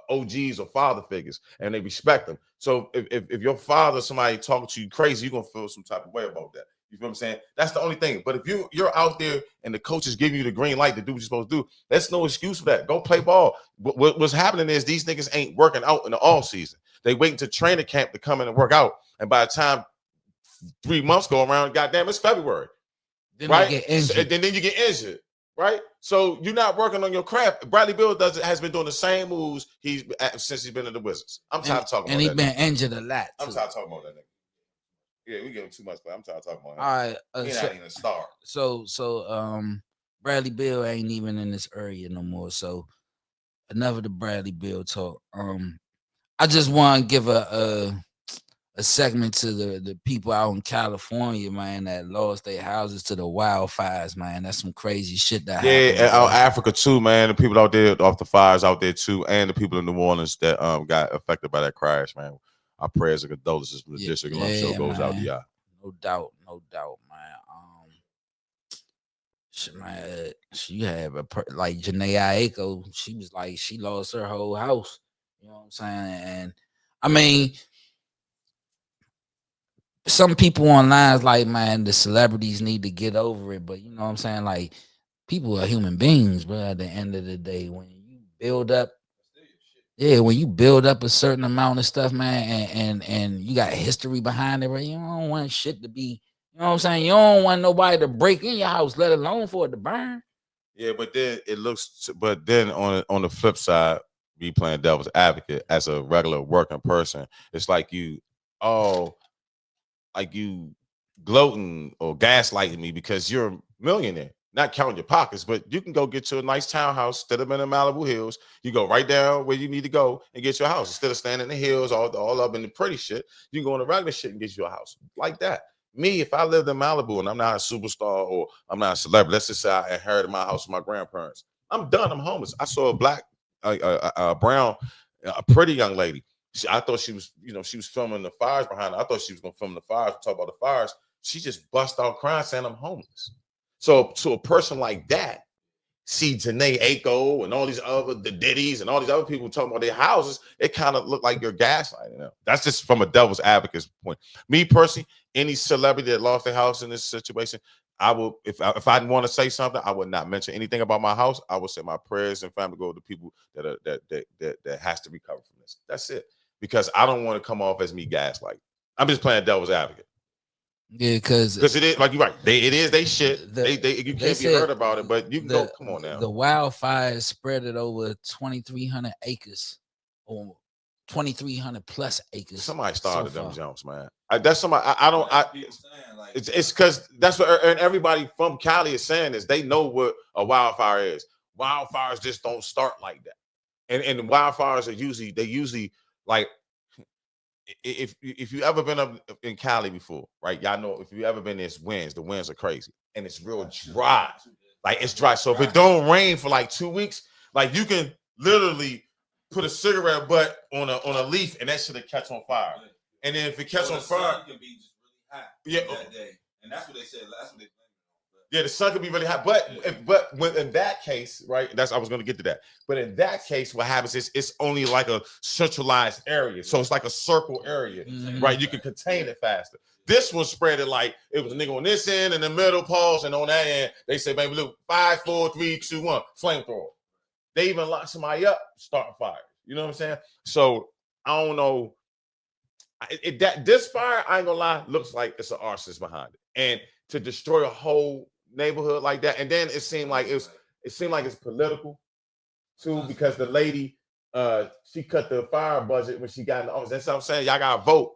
OGs or father figures, and they respect them. So if your father, somebody talking to you crazy, you're gonna feel some type of way about that. You feel what I'm saying? That's the only thing. But if you're out there and the coach is giving you the green light to do what you're supposed to do, that's no excuse for that. Go play ball. What's happening is these niggas ain't working out in the off season. They waiting to training camp to come in and work out, and by the time 3 months go around, goddamn, it's February. Then right? they get injured. And then you get injured, right? So you're not working on your craft. Bradley Beal has been doing the same moves since he's been in the Wizards. I'm tired of talking about that. And he's been injured a lot. I'm tired of talking about that nigga. Yeah, we give him too much play. I'm tired of talking about him. All right, He's not even a star. So Bradley Beal ain't even in this area no more. So enough of the Bradley Beal talk. I just want to give a segment to the people out in California, man, that lost their houses to the wildfires, man. That's some crazy shit that happened. Yeah, and out Africa too, man. The people out there off the fires out there too, and the people in New Orleans that got affected by that crash, man. Our prayers and condolences from the district alum show goes out to y'all. No doubt, man. Man, you have like Janae Aiko. She was like, she lost her whole house. You know what I'm saying? And I mean, some people online is like, man, the celebrities need to get over it. But you know what I'm saying? Like, people are human beings, bro. At the end of the day, when you build up a certain amount of stuff, man, and you got history behind it, right? You don't want shit to be, you know what I'm saying? You don't want nobody to break in your house, let alone for it to burn. Yeah, but then on the flip side, me playing devil's advocate as a regular working person, it's like you gloating or gaslighting me because you're a millionaire. Not counting your pockets, but you can go get you a nice townhouse instead of in the Malibu hills. You go right down where you need to go and get your house instead of standing in the hills all up in the pretty shit. You can go in the regular shit and get you a house like that. Me, if I lived in Malibu and I'm not a superstar or I'm not a celebrity, let's just say I inherited my house from my grandparents. I'm done. I'm homeless. I saw a black, brown, a pretty young lady. I thought she was filming the fires behind her. I thought she was going to film the fires, talk about the fires. She just bust out crying saying I'm homeless. So to a person like that, see Janae Aiko and all these the Diddies and all these other people talking about their houses, it kind of look like you're gaslighting them. That's just from a devil's advocate's point. Me personally, any celebrity that lost their house in this situation, I will, if I want to say something, I would not mention anything about my house. I would say my prayers and family go to people that has to recover from this. That's it. Because I don't want to come off as me gaslighting. I'm just playing devil's advocate. Yeah, because it is like you're right. They shit. You can't be heard about it, but you can go. Come on now. The wildfires spread it over 2,300 acres, or 2,300 plus acres. Somebody started them jumps, man. That's somebody. It's because that's what and everybody from Cali is saying is they know what a wildfire is. Wildfires just don't start like that, and wildfires are usually like. If you ever been up in Cali before, right? Y'all know if you ever been in the winds are crazy and it's real dry. Like it's dry. So if it don't rain for like 2 weeks, like you can literally put a cigarette butt on a leaf and that shit'll catch on fire. And then if it catch on fire, it can be just really hot that day. And that's what they said. That's what they. Yeah, the sun could be really hot, but in that case, right? I was going to get to that. But in that case, what happens is it's only like a centralized area, so it's like a circle area, right? You can contain it faster. This one spread it like it was a nigga on this end, in the middle, pause, and on that end, they say, "Baby, look, 5, 4, 3, 2, 1, flamethrower." They even lock somebody up, starting fire. You know what I'm saying? So I don't know. This fire, I ain't gonna lie, looks like it's an arsonist behind it, and to destroy a whole neighborhood like that, and then it seemed like it's political too, because the lady she cut the fire budget when she got in the office. That's what I'm saying. Y'all gotta vote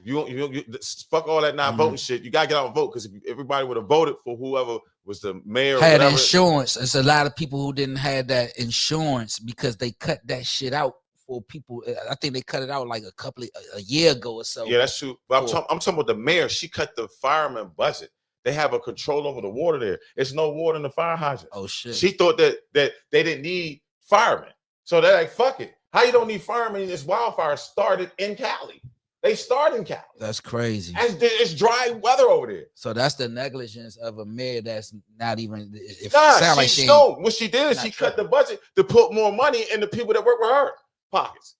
You fuck all that not voting shit. You gotta get out and vote because if everybody would have voted for whoever was the mayor, had or insurance. It's a lot of people who didn't have that insurance because they cut that shit out for people. I think they cut it out like a year ago or so. Yeah, that's true. But I'm talking about the mayor. She cut the fireman budget. They have a control over the water there. There's no water in the fire hydrant. Oh shit. She thought that they didn't need firemen. So they're like, fuck it. How you don't need firemen? This wildfire started in Cali. They started in Cali. That's crazy. And it's dry weather over there. So that's the negligence of a mayor that's not even. What she did is she cut the budget to put more money in the people that work with her pockets.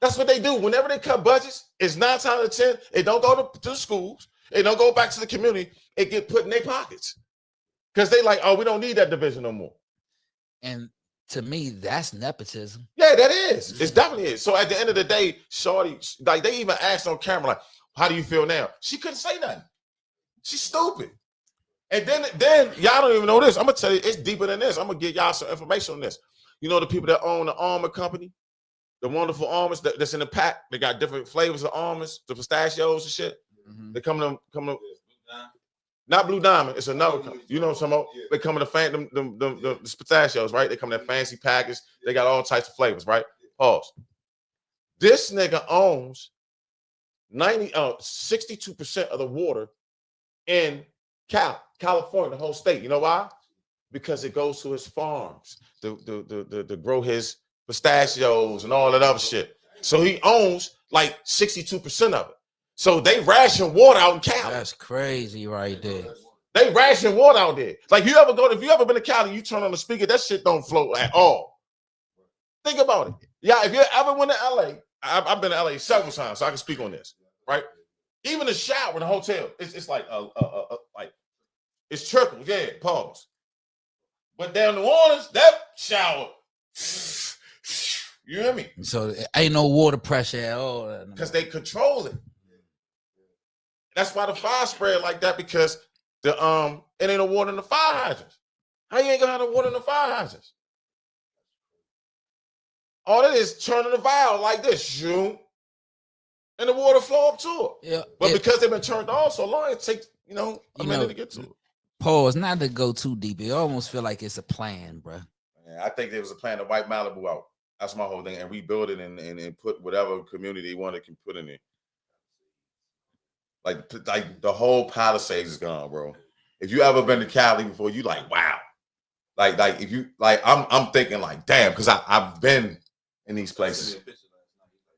That's what they do. Whenever they cut budgets, it's 9 times out of 10, it don't go to the schools. It don't go back to the community. It get put in their pockets. Because they like, oh, we don't need that division no more. And to me, that's nepotism. Yeah, that is. It definitely is. So at the end of the day, Shorty, like they even asked on camera, like, how do you feel now? She couldn't say nothing. She's stupid. And then y'all don't even know this. I'm gonna tell you, it's deeper than this. I'm gonna give y'all some information on this. You know the people that own the almond company, the wonderful almonds that's in the pack. They got different flavors of almonds, the pistachios and shit. Mm-hmm. They come to not Blue Diamond. It's another company. You know what I'm talking about? Yeah. They come in the pistachios, right? They come in that fancy package. They got all types of flavors, right? Pause. This nigga owns 62% of the water in California, the whole state. You know why? Because it goes to his farms to grow his pistachios and all that other shit. So he owns like 62% of it. So they ration water out in Cali. That's crazy right there. They ration water out there. Like if you ever been to Cali, you turn on the speaker, that shit don't flow at all. Think about it. Yeah, if you ever went to LA, I've been to LA several times, so I can speak on this, right? Even the shower in the hotel, it's like like it's trickles, yeah, pause. But down New Orleans, that shower, you hear me? So ain't no water pressure at all. Because they control it. That's why the fire spread like that, because it ain't no water in the fire hydrants. How you ain't gonna have no water in the fire hydrants? All it is turning the valve like this, shoom, and the water flow up to it. Yeah. But because they've been turned off so long, it takes a minute to get to it. Pause, not to go too deep. It almost feel like it's a plan, bro. Yeah, I think there was a plan to wipe Malibu out. That's my whole thing, and rebuild it and put whatever community they want to put in it. Like the whole Palisades is gone, bro. If you ever been to Cali before, you like, wow. Like if you like, I'm thinking like, damn, because I've been in these places.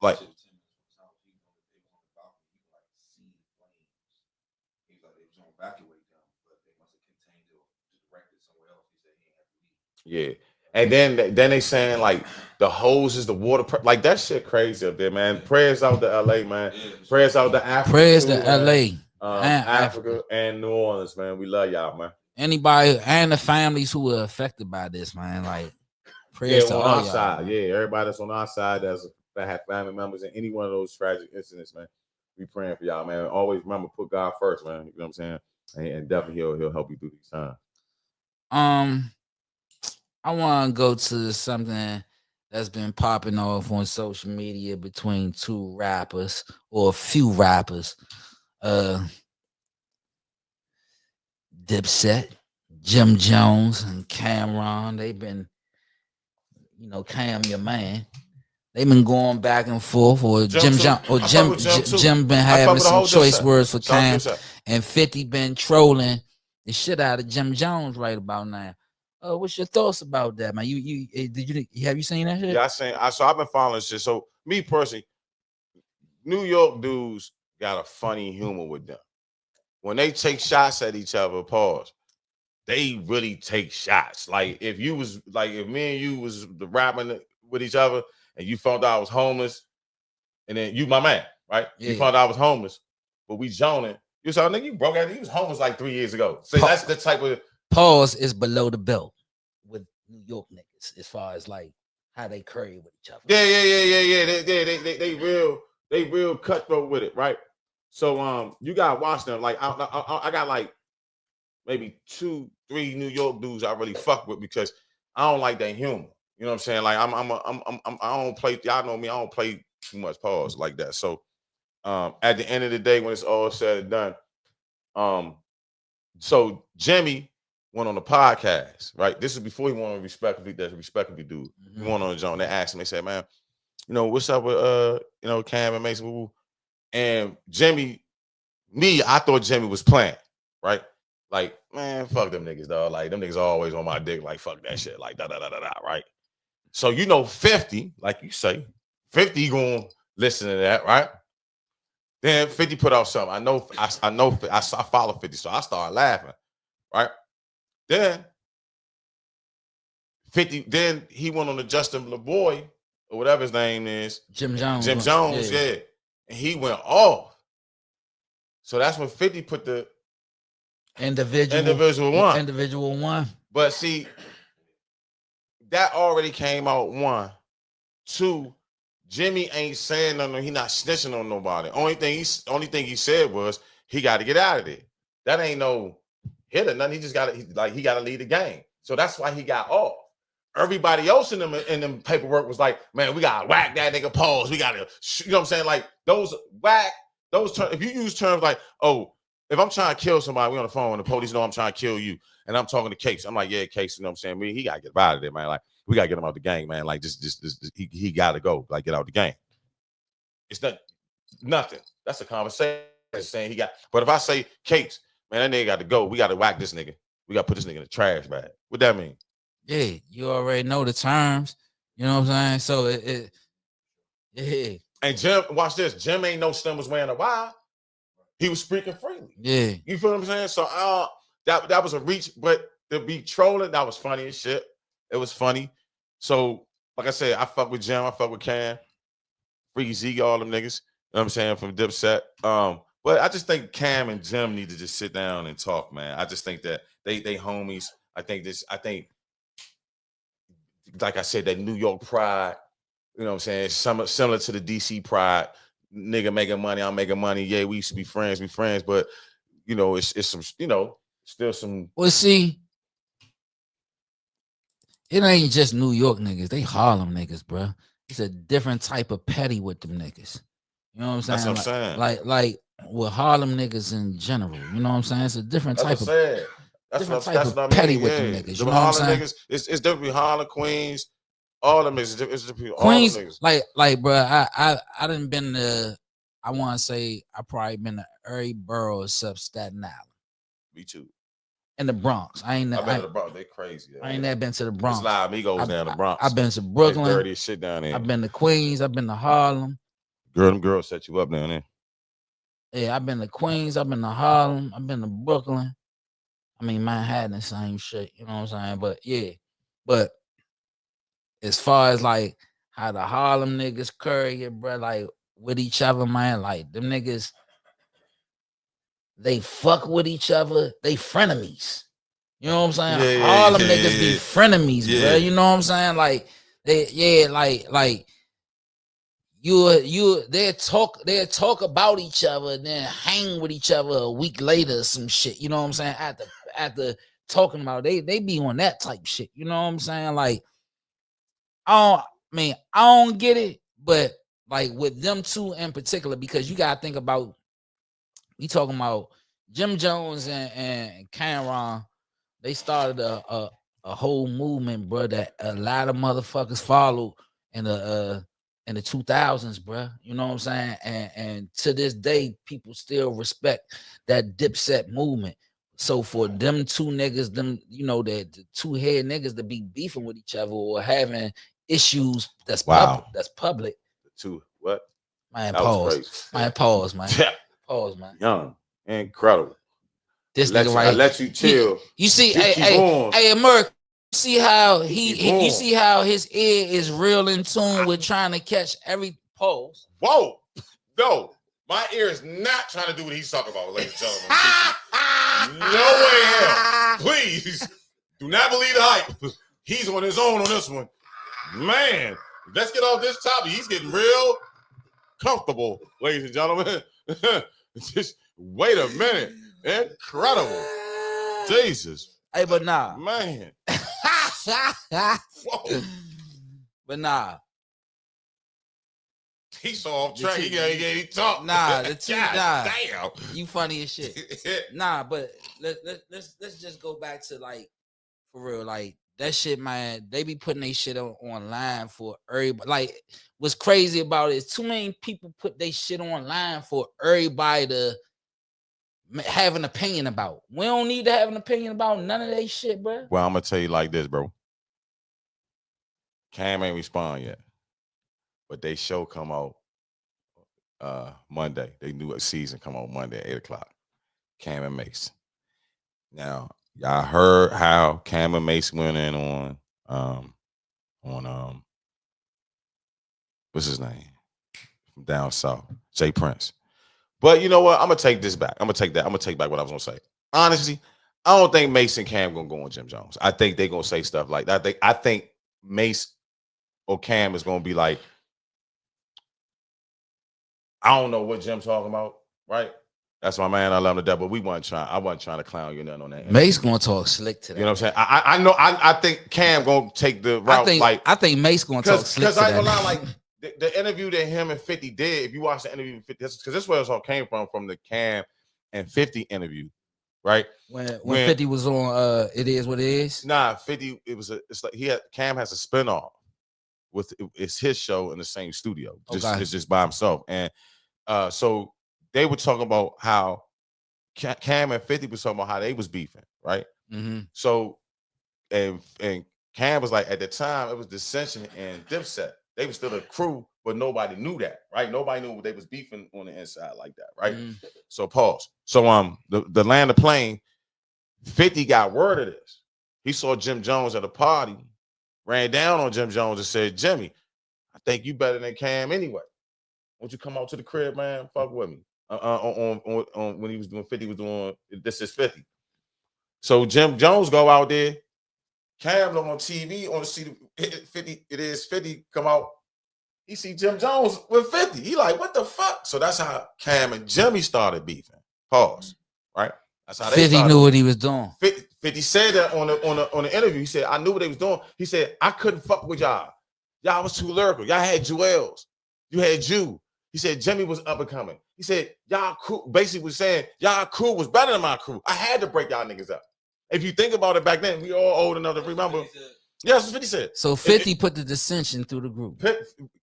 Like, yeah. And then they saying like the hoses, the water, like that shit crazy up there, man. Prayers out to LA, man. Prayers out to Africa. Prayers to LA. Africa and New Orleans, man. We love y'all, man. Anybody and the families who were affected by this, man. Like prayers to on all our y'all, side. Man. Yeah, everybody that's on our side that have family members in any one of those tragic incidents, man. We praying for y'all, man. Always remember, put God first, man. You know what I'm saying? And definitely he'll help you through these times. I want to go to something that's been popping off on social media between two rappers or a few rappers. Dipset, Jim Jones, and Camron. They've been, Cam your man. They've been going back and forth, or Jim been having some choice words for Cam, and 50 been trolling the shit out of Jim Jones right about now. What's your thoughts about that, man? Have you seen that shit? Yeah, so I've been following shit. So me personally, New York dudes got a funny humor with them. When they take shots at each other, pause, they really take shots. Like if me and you was rapping with each other and you found out I was homeless, and then you my man, right? Yeah. You found out I was homeless, but we joning. You saw nigga, you broke out. He was homeless like 3 years ago. So that's the type of pause is below the belt with New York niggas as far as like how they curry with each other. Yeah. They real cutthroat with it, right? So you gotta watch them. Like I got like maybe 2-3 New York dudes I really fuck with because I don't like their humor. You know what I'm saying? Like I don't play. Y'all know me. I don't play too much pause like that. So at the end of the day, when it's all said and done, so Jimmy went on the podcast, right? This is before he went on Respectfully dude. He went on the joint. They asked him, they said, man, what's up with Cam and Mase? And I thought Jimmy was playing, right? Like, man, fuck them niggas, dog. Like, them niggas always on my dick, like, fuck that shit, like, da-da-da-da-da, right? So, 50, like you say, 50 gonna listen to that, right? Then 50 put out something. I follow 50, so I started laughing, right? Then 50, then he went on the Justin LeBoy, or whatever his name is. Jim Jones. Yeah. And he went off. So that's when 50 put the individual one. But see, that already came out 1. 2, Jimmy ain't saying nothing. He not snitching on nobody. Only thing he said was he got to get out of there. That ain't no hit or nothing. He just got to he got to lead the game. So that's why he got off. Everybody else in them paperwork was like, man, we gotta whack that nigga pause. We gotta, you know what I'm saying? Like those terms. If you use terms like, oh, if I'm trying to kill somebody, we on the phone and the police know I'm trying to kill you, and I'm talking to Case. I'm like, yeah, Case, you know what I'm saying? He gotta get out of there, man. Like, we gotta get him out the game, man. Like, he gotta go, like, get out the game. It's nothing. That's a conversation saying he got. But if I say, Case, man, that nigga got to go. We gotta whack this nigga. We gotta put this nigga in the trash bag. What that mean? Yeah, you already know the terms. You know what I'm saying? So yeah. And Jim, watch this. Jim ain't no Slim was wearing a wire. He was speaking freely. Yeah. You feel what I'm saying? So that was a reach, but to be trolling, that was funny as shit. It was funny. So, like I said, I fuck with Jim, I fuck with Cam, Freaky Zeke, all them niggas. You know what I'm saying? From Dipset. But I just think Cam and Jim need to just sit down and talk, man. I just think that they homies. I think like I said, that New York pride, you know what I'm saying? Similar to the DC pride. Nigga making money, I'm making money. Yeah, we used to be friends, but it's some, still some. Well, see, it ain't just New York niggas. They Harlem niggas, bro. It's a different type of petty with them niggas. You know what I'm saying? That's what I'm saying. Like with Harlem niggas in general. You know what I'm saying? It's a different type of That's what I mean. petty with them niggas. You know what I'm saying? Niggas, it's different between Harlem, Queens, all them niggas. It's different. Queens, all them niggas. like, bro, I done been to. I want to say I probably been to every borough except Staten Island. Me too. In the Bronx. I've been to the Bronx. They crazy. I ain't never been to the Bronx. There's a lot of amigos down the Bronx. I've been to Brooklyn. Dirty as shit down there. I've been to Queens. I've been to Harlem. Them girls set you up down there. Yeah, I've been to Queens. I've been to Harlem. I've been to Brooklyn. I mean, Manhattan, the same shit. You know what I'm saying? But yeah. But as far as like how the Harlem niggas curry it, bro, like with each other, man, like them niggas, they fuck with each other. They frenemies. You know what I'm saying? Harlem niggas be frenemies, bro. You know what I'm saying? Like they, like they'll talk about each other and then hang with each other a week later or some shit. You know what I'm saying? After talking about it, they be on that type shit. You know what I'm saying? Like, I don't get it, but like with them two in particular, because you gotta think about, we talking about Jim Jones and Camron. They started a whole movement, bro, that a lot of motherfuckers followed in the 2000s, bro. You know what I'm saying? And to this day, people still respect that Dipset movement. So for them two niggas, the two head niggas to be beefing with each other or having issues that's public. Two what? Man, pause. Man, pause, man. Pause, man. Young, incredible. This nigga right. I let you chill. You see, hey, Merc. See how you see how his ear is real in tune with trying to catch every pulse. Whoa, no, my ear is not trying to do what he's talking about, ladies and gentlemen. No way in hell. Please do not believe the hype. He's on his own on this one, man. Let's get off this topic. He's getting real comfortable, ladies and gentlemen. Just wait a minute. Incredible. Jesus. Hey, but nah. Man. But nah. He saw off The track. two- He talked. Nah, the two, nah. Damn. You funny as shit. Nah, but let's just go back to like for real, like that shit, man. They be putting their shit online for everybody. Like, what's crazy about it is too many people put their shit online for everybody to have an opinion about. We don't need to have an opinion about none of that shit, bro. Well, I'm gonna tell you like this, bro. Cam ain't respond yet, but they show come out Monday. They knew a season come out Monday at 8:00. Cam and Mase. Now, y'all heard how Cam and Mase went in on what's his name? From down south, Jay Prince. But you know what? I'm gonna take this back. I'm gonna take back what I was gonna say. Honestly, I don't think Mase and Cam gonna go on Jim Jones. I think they're gonna say stuff like that. I think Mase or Cam is gonna be like, I don't know what Jim's talking about, right? That's my man. I love him to death, but I wasn't trying to clown you nothing on that. Mace gonna talk slick to that. You know what I'm saying? I know. I think Cam gonna take the route. I think Mace gonna talk slick to that. Because I ain't gonna lie, like the interview that him and 50 did. If you watch the interview with 50, because this is where it all came from the Cam and 50 interview, right? When 50 was on, It Is What It Is. Nah, 50. It's like Cam has a spinoff with it's his show in the same studio. It's just by himself, and so they were talking about how Cam and 50 was talking about how they was beefing, right? Mm-hmm. So and Cam was like, at the time it was Dissension and Dipset. They were still a crew, but nobody knew that, right? Nobody knew they was beefing on the inside like that, right? Mm-hmm. So pause. So the land of plane, 50 got word of this. He saw Jim Jones at a party, ran down on Jim Jones and said, Jimmy, I think you better than Cam anyway. Won't you come out to the crib, man? Fuck with me. On when he was doing 50, was doing This Is 50. So Jim Jones go out there. Cam look on TV on the see 50. It is 50 come out. He see Jim Jones with 50. He like, what the fuck? So that's how Cam and Jimmy started beefing. Pause. Right? That's how they 50 knew what he was doing. 50 said that on the interview. He said, I knew what they was doing. He said, I couldn't fuck with y'all. Y'all was too lyrical. Y'all had Jewels. You had Jew. He said Jimmy was up and coming. He said, y'all crew basically was saying y'all crew was better than my crew. I had to break y'all niggas up. If you think about it back then, we all old enough to remember. Yeah, that's what 50 said. So 50 put the dissension through the group.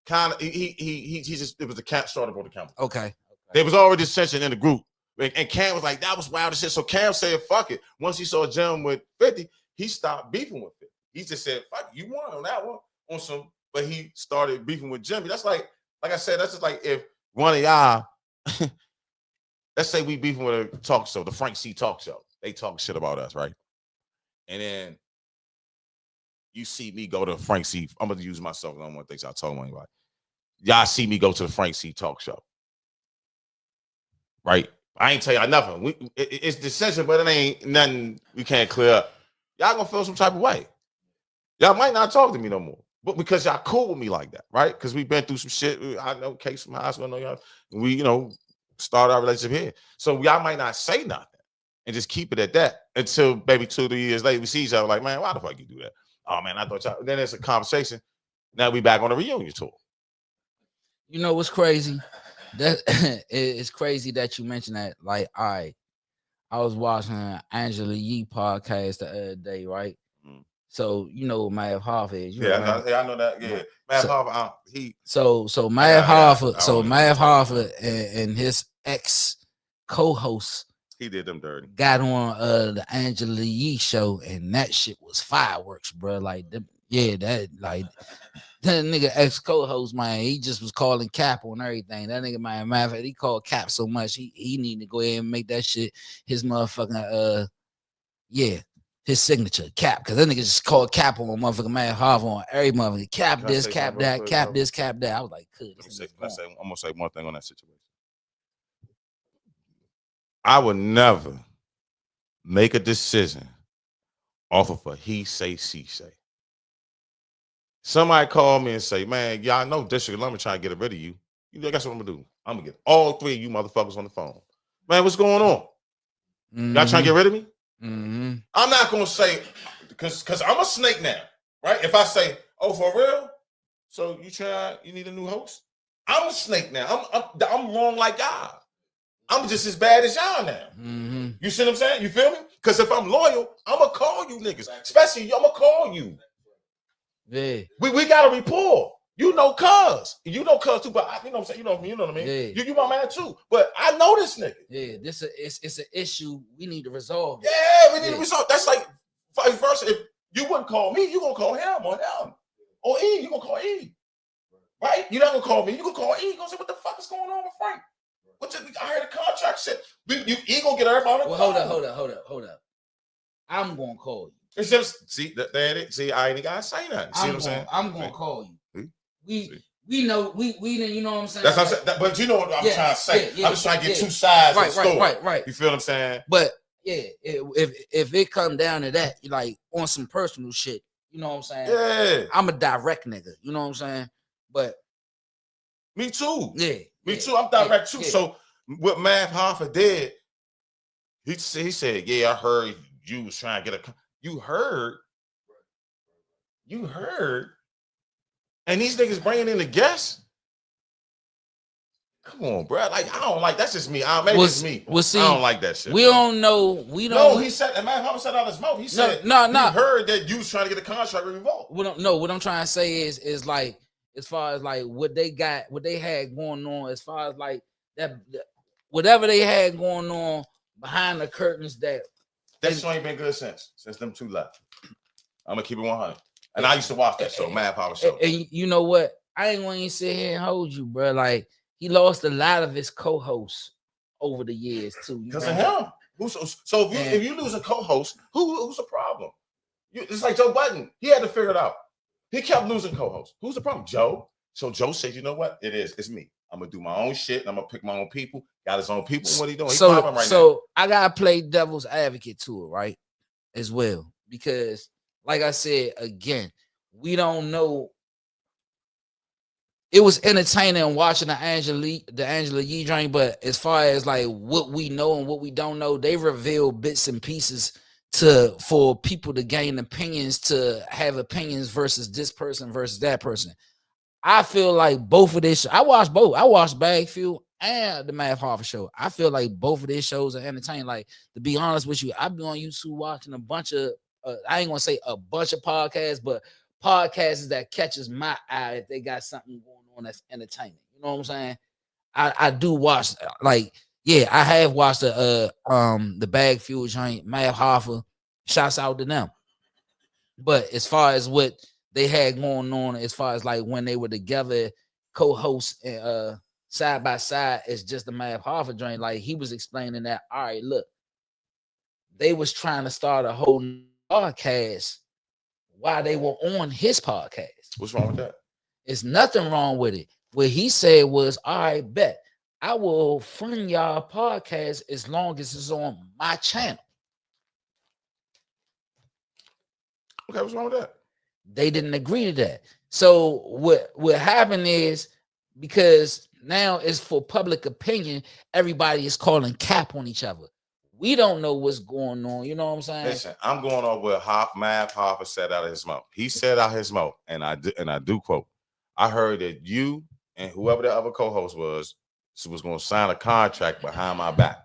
Kind of, he just, it was the cat started on the camera. Okay. There was already dissension in the group. And Cam was like, that was wild as shit. So Cam said, fuck it. Once he saw Jim with 50, he stopped beefing with 50. He just said, fuck it, you won on that one. But he started beefing with Jimmy. That's like I said, that's just like if one of y'all, let's say we beefing with a talk show, the Frank C talk show. They talk shit about us, right? And then you see me go to Frank C. I'm going to use myself. I don't want things I told anybody. Y'all see me go to the Frank C talk show. Right? I ain't tell y'all nothing. It's dissension, but it ain't nothing we can't clear up. Y'all gonna feel some type of way. Y'all might not talk to me no more. But because y'all cool with me like that, right? Because we've been through some shit. I know Case from high school, I know y'all. We, started our relationship here. So y'all might not say nothing and just keep it at that until maybe 2 or 3 years later we see each other like, man, why the fuck you do that? Oh man, I thought y'all. Then it's a conversation. Now we back on a reunion tour. You know what's crazy? That it's crazy that you mentioned that. Like, I was watching Angela Yee podcast the other day, right? Mm-hmm. So you know Mav Hoffa is. I know that. Yeah, Mav Hoffa. So Mav Hoffa. Mav Hoffa and his ex co-host. He did them dirty. Got on the Angela Yee show, and that shit was fireworks, bro. Like, that nigga ex co-host, man, he just was calling Cap on everything. That nigga, man, matter of fact, he called Cap so much, he need to go ahead and make that shit his motherfucking his signature, Cap, because that nigga just called Cap on motherfucking man Harvey on every motherfucker. Cap this, Cap that, Cap this, Cap that. I was like, good. I'm gonna say one thing on that situation. I would never make a decision off of a he say, she say. Somebody call me and say, man, y'all know District 11 trying to get rid of you. Guess what I'm gonna do? I'm gonna get all 3 of you motherfuckers on the phone. Man, what's going on? Mm-hmm. Y'all trying to get rid of me? Mm-hmm. I'm not gonna say, because I'm a snake now, right? If I say, oh, for real? So you need a new host? I'm a snake now. I'm wrong like y'all. I'm just as bad as y'all now. Mm-hmm. You see what I'm saying? You feel me? Because if I'm loyal, I'm going to call you niggas. Especially, I'm going to call you. Yeah. We got a rapport. You know cuz. You know cuz too, but you know what I'm saying? You know what I mean? Yeah. You my man too. But I know this nigga. Yeah, it's an issue we need to resolve. Yeah, we need to resolve. That's like vice versa. If you wouldn't call me, you gonna call him or him. Or E, you gonna call E. Right? You're not gonna call me, you gonna call E. You gonna say, what the fuck is going on with Frank? I heard the contract said E gonna get everybody. Well, hold up. I'm gonna call you. It's just see that it. See, I ain't gotta say nothing. See what I'm saying? I'm gonna call you. See? We know we you know what I'm saying. That's what I'm saying. But you know what I'm trying to say. Yeah, I'm just trying to get two sides of the story. Right. You feel what I'm saying? But yeah, if it come down to that, like on some personal shit, you know what I'm saying? Yeah. I'm a direct nigga, you know what I'm saying? But me too. Yeah. Me too. I'm direct too. Yeah. So what Mav Hoffa did, he said, yeah, I heard you was trying to get a. You heard. And these niggas bringing in the guests. Come on, bro. Like, I don't like. That's just me. Maybe it's me. Well, see, I don't like that shit. We don't know. We don't. No, he said. And Mav Hoffa said out of his mouth. He said, no. He heard that you was trying to get a contract revoked. What I'm trying to say is like, as far as like what they had going on, as far as like that, whatever they had going on behind the curtains, that show ain't been good since them two left. I'm gonna keep it 100. And I used to watch that show, Mav Hoffa show. And you know what? I ain't gonna even sit here and hold you, bro. Like, he lost a lot of his co-hosts over the years too. Because of him. So if you lose a co-host, who's the problem? It's like Joe Budden. He had to figure it out. He kept losing co-hosts. Who's the problem? Joe. So Joe said, you know what? It's me. I'm gonna do my own shit. And I'm gonna pick my own people. Got his own people. What he doing? He popping right now. I gotta play devil's advocate to it, right? As well. Because like I said, again, we don't know. It was entertaining watching the Angela Yee joint, but as far as like what we know and what we don't know, they reveal bits and pieces for people to gain opinions, to have opinions versus this person versus that person. I feel like both of this. I watched both. I watched Bagfield and the Mav Hoffa show. I feel like both of these shows are entertaining. Like, to be honest with you, I've been on YouTube watching a bunch of. I ain't gonna say a bunch of podcasts, but podcasts that catches my eye if they got something going on that's entertaining. You know what I'm saying? I do watch, like, yeah, I have watched the Bagfield joint, Mav Hoffa. Shouts out to them. But as far as what they had going on, as far as like when they were together, co-hosts and side by side, it's just the Mav Hoffa joint. Like, he was explaining that, all right, look, they was trying to start a whole podcast while they were on his podcast. What's wrong with that? It's nothing wrong with it. What he said was, all right, bet I will fund y'all podcast as long as it's on my channel. Okay, what's wrong with that? They didn't agree to that. So what happened is, because now it's for public opinion, everybody is calling cap on each other. We don't know what's going on. You know what I'm saying? Listen, I'm going off what Mav Hoffa said out of his mouth. He said out his mouth, and I do quote, I heard that you and whoever the other co-host was going to sign a contract behind my back.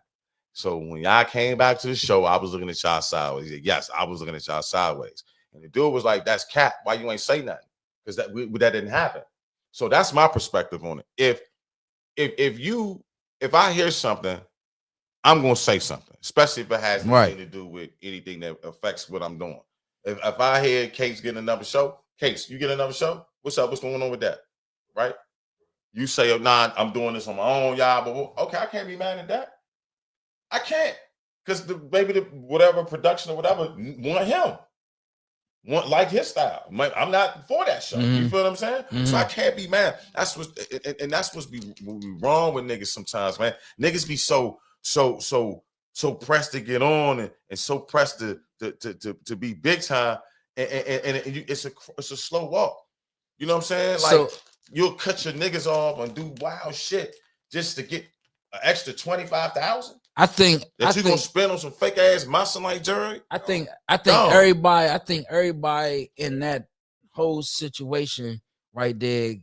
So when y'all came back to the show, I was looking at y'all sideways. He said, yes, I was looking at y'all sideways. And the dude was like, that's cap. Why you ain't say nothing? Because that didn't happen. So that's my perspective on it. If I hear something, I'm gonna say something, especially if it has anything to do with anything that affects what I'm doing. If I hear Case getting another show, Case, you get another show? What's up? What's going on with that? Right? You say, oh, nah, I'm doing this on my own, y'all. But okay, I can't be mad at that. I can't, because whatever production or whatever want him. Like his style. I'm not for that show. You feel what I'm saying? So I can't be mad. That's what's be wrong with niggas sometimes, man. Niggas be so pressed to get on and so pressed to be big time, and it's a slow walk. You know what I'm saying? Like, you'll cut your niggas off and do wild shit just to get an extra 25,000. I think that you gonna spend on some fake ass Masonite jewelry. I think everybody in that whole situation right there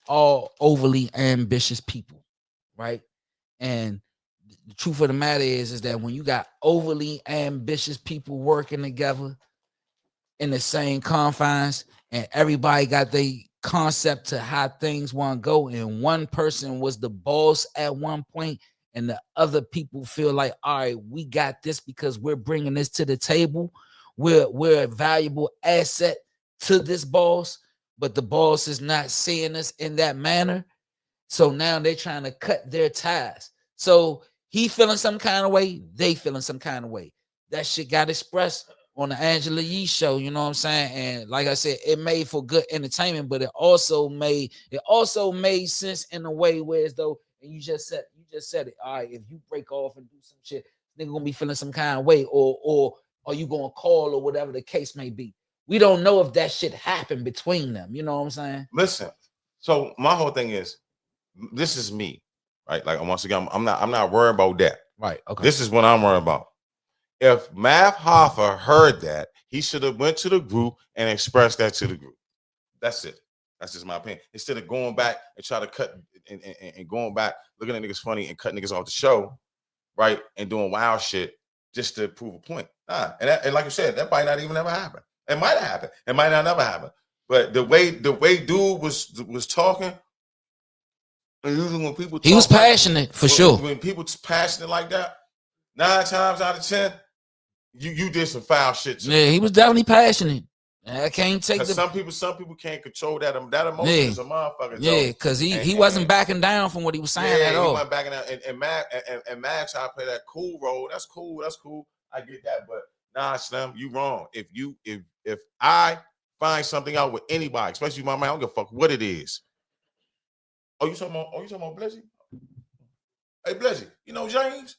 all overly ambitious people, right? And the truth of the matter is that when you got overly ambitious people working together in the same confines, and everybody got their concept to how things want to go, and one person was the boss at one point, and the other people feel like, all right, we got this because we're bringing this to the table. We're a valuable asset to this boss, but the boss is not seeing us in that manner. So now they're trying to cut their ties. So he feeling some kind of way, they feeling some kind of way. That shit got expressed on the Angela Yee show, you know what I'm saying? And like I said, it made for good entertainment, but it also made sense in a way where as though, and you just said it. All right, if you break off and do some shit, nigga gonna be feeling some kind of way, or are you gonna call or whatever the case may be. We don't know if that shit happened between them. You know what I'm saying? Listen, so my whole thing is, this is me, right? Like once again, I'm not worried about that. Right. Okay. This is what I'm worried about. If Mav Hoffa heard that, he should have went to the group and expressed that to the group. That's it. That's just my opinion. Instead of going back and try to cut and going back, looking at niggas funny and cutting niggas off the show, right? And doing wild shit just to prove a point. And like you said, that might not even ever happen. It might have happened. It might not never happen. But the way dude was talking, and usually when people he was passionate for sure. When people passionate like that, 9 times out of 10, you did some foul shit too. Yeah, he was definitely passionate. I can't take the some people can't control that emotion is a motherfucker. Yeah, because he wasn't backing down from what he was saying at all. He wasn't backing down. And Matt tried to play that cool role. That's cool. I get that, but nah, Slim, you wrong. If I find something out with anybody, especially my man, I don't give a fuck what it is. Oh, you talking about Blizzy? Hey, Blizzy, you know James?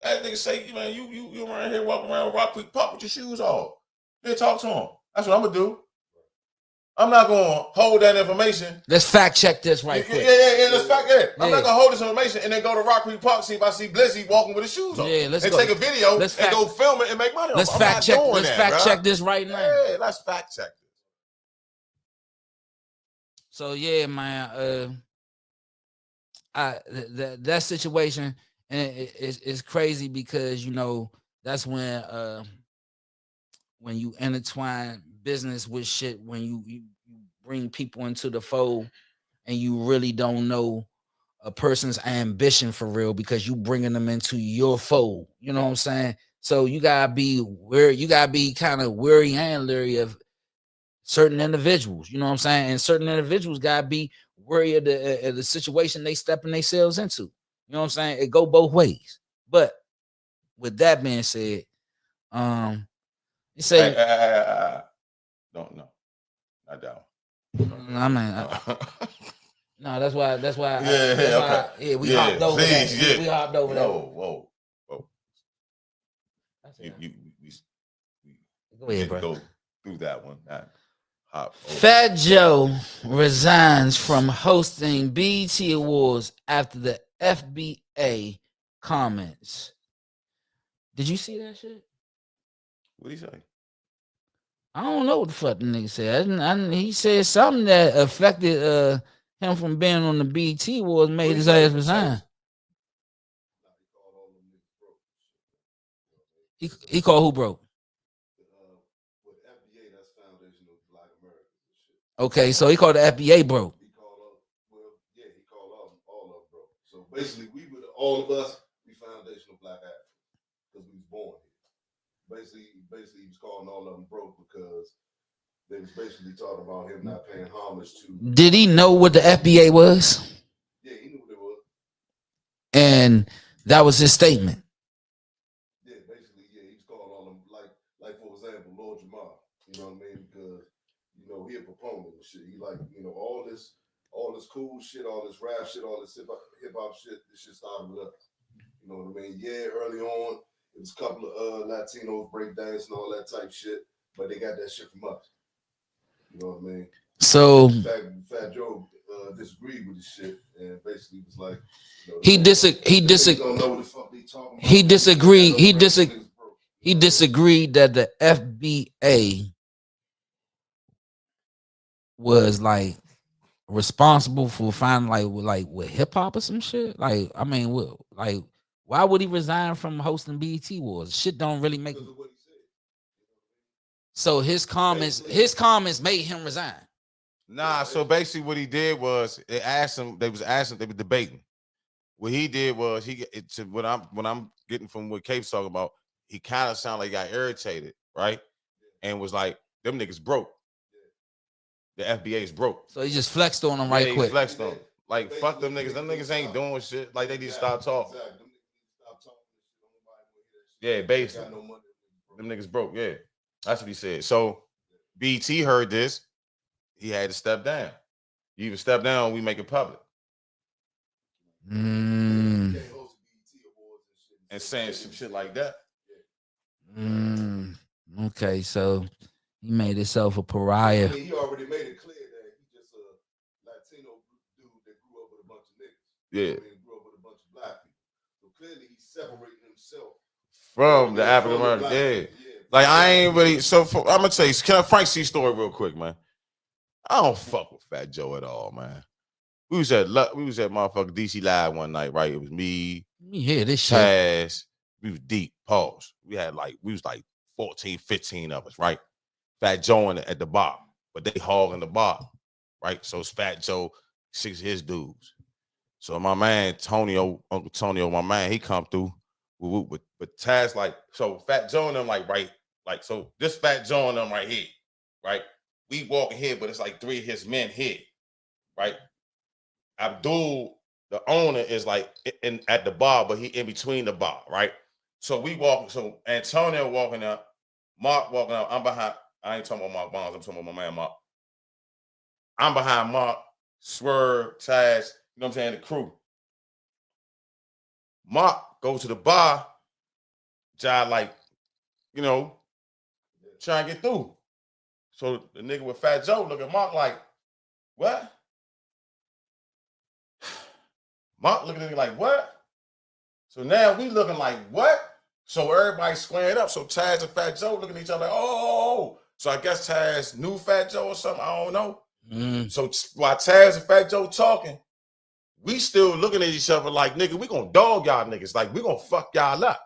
That nigga say, man, you around here walking around Rock Creek Park with your shoes off. Then talk to him. That's what I'm gonna do. I'm not gonna hold that information. Let's fact check this right quick. Yeah. Let's fact it. I'm not gonna hold this information and then go to Rock Creek Park, see if I see Blizzy walking with his shoes on. Yeah, let's and go. Take a video and go film it and make money. Let's fact check this right now. Yeah, let's fact check this. So yeah, man. That situation, and it's crazy because that's when you intertwine business with shit, when you bring people into the fold and you really don't know a person's ambition for real because you bringing them into your fold. You know what I'm saying? So you gotta be kind of wary and leery of certain individuals. You know what I'm saying? And certain individuals gotta be wary of the situation they stepping themselves into. You know what I'm saying? It go both ways. But with that being said, you say no, not that one. I mean, no, that's why. We hopped over that. We hopped over that. Whoa. Go ahead, bro. Go through that one. Fat Joe resigns from hosting BET Awards after the FBA comments. Did you see that shit? What did he say? I don't know what the fuck the nigga said. He said something that affected him from being on the BET Awards, made his ass resign. He called who broke? Okay, so he called the FBA broke. He called all of them broke. So basically, all of us, we foundational black athletes because we was born here. Basically, he was calling all of them broke because they was basically talking about him not paying homage to. Did he know what the FBA was? Yeah, he knew what it was. And that was his statement. Yeah, basically, he was calling all them like for example, Lord Jamal. You know what I mean? Because he a proponent and shit. He all this cool shit, all this rap shit, all this hip hop shit. This shit started with us. You know what I mean? Yeah, early on, it was a couple of Latinos breakdance and all that type shit, but they got that shit from us. You know what I mean? So Fat Joe disagreed with this shit and basically was like, he disagreed that the FBA was like responsible for finding like with hip hop or some shit? Like, I mean, like why would he resign from hosting BET Wars? Shit don't really make. Because of what he said. So his comments made him resign. Nah, so basically what he did was they were debating. What he did was what I'm getting from what Cape's talking about, he kind of sounded like he got irritated, right? And was like, them niggas broke. The FBA's broke. So he just flexed on them Yeah, right he quick. flexed on them. Like, fuck them niggas. Them niggas ain't doing shit. Like, they need to stop talking. Yeah, basically. Them niggas broke, yeah. That's what he said. So BT heard this. He had to step down. You either step down, we make it public. Mm. And saying some shit like that. Okay, so he made himself a pariah. I mean, he already made it clear that he's just a Latino dude that grew up with a bunch of niggas. Yeah. I mean, grew up with a bunch of black people. So clearly he's separating himself from the African American. Yeah. Like, I ain't really. So I'm gonna tell you, can I Frank C story real quick, man? I don't fuck with Fat Joe at all, man. We was at motherfucking DC Live one night, right? It was me, this shit. Taz. We was deep. Pause. We was like 14, 15 of us, right? Fat Joe at the bar, but they hogging the bar, right? So it's Fat Joe, 6 of his dudes. So my man Uncle Tonio, my man, he come through with Taz, like, so Fat Joe and them, like, right, like, so this Fat Joe and them right here, right? We walking here, but it's like 3 of his men here, right? Abdul, the owner, is like at the bar, but he in between the bar, right? So we walking, so Antonio walking up, Mark walking up, I'm behind. I ain't talking about Mark Bonds, I'm talking about my man Mark. I'm behind Mark, Swerve, Taz, you know what I'm saying, the crew. Mark goes to the bar, Jai, like, you know, trying to get through. So the nigga with Fat Joe look at Mark like, what? Mark looking at me like, what? So now we looking like, what? So everybody squaring up. So Taz and Fat Joe looking at each other like, oh. So I guess Taz knew Fat Joe or something. I don't know. So while Taz and Fat Joe talking, we still looking at each other like, nigga, we gonna dog y'all niggas. Like, we gonna fuck y'all up.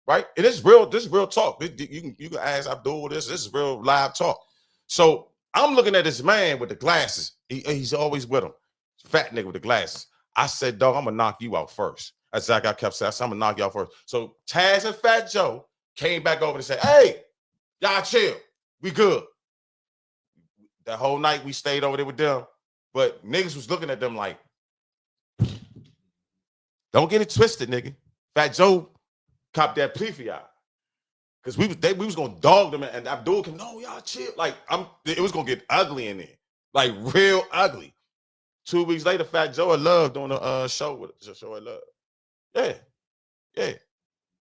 Right? And this is real talk. You can ask Abdul this. This is real live talk. So I'm looking at this man with the glasses. He's always with him. Fat nigga with the glasses. I said, dog, I'm gonna knock you out first. That's like I kept saying, I said, I'm gonna knock you out first. So Taz and Fat Joe came back over and said, hey, y'all chill. We good. That whole night we stayed over there with them. But niggas was looking at them like, don't get it twisted, nigga. Fat Joe copped that plea for y'all. Because we was gonna dog them, and Abdul came, no, y'all chill. Like, it was gonna get ugly in there. Like, real ugly. 2 weeks later, Fat Joe at Love doing a show with the show at Love. Yeah. You know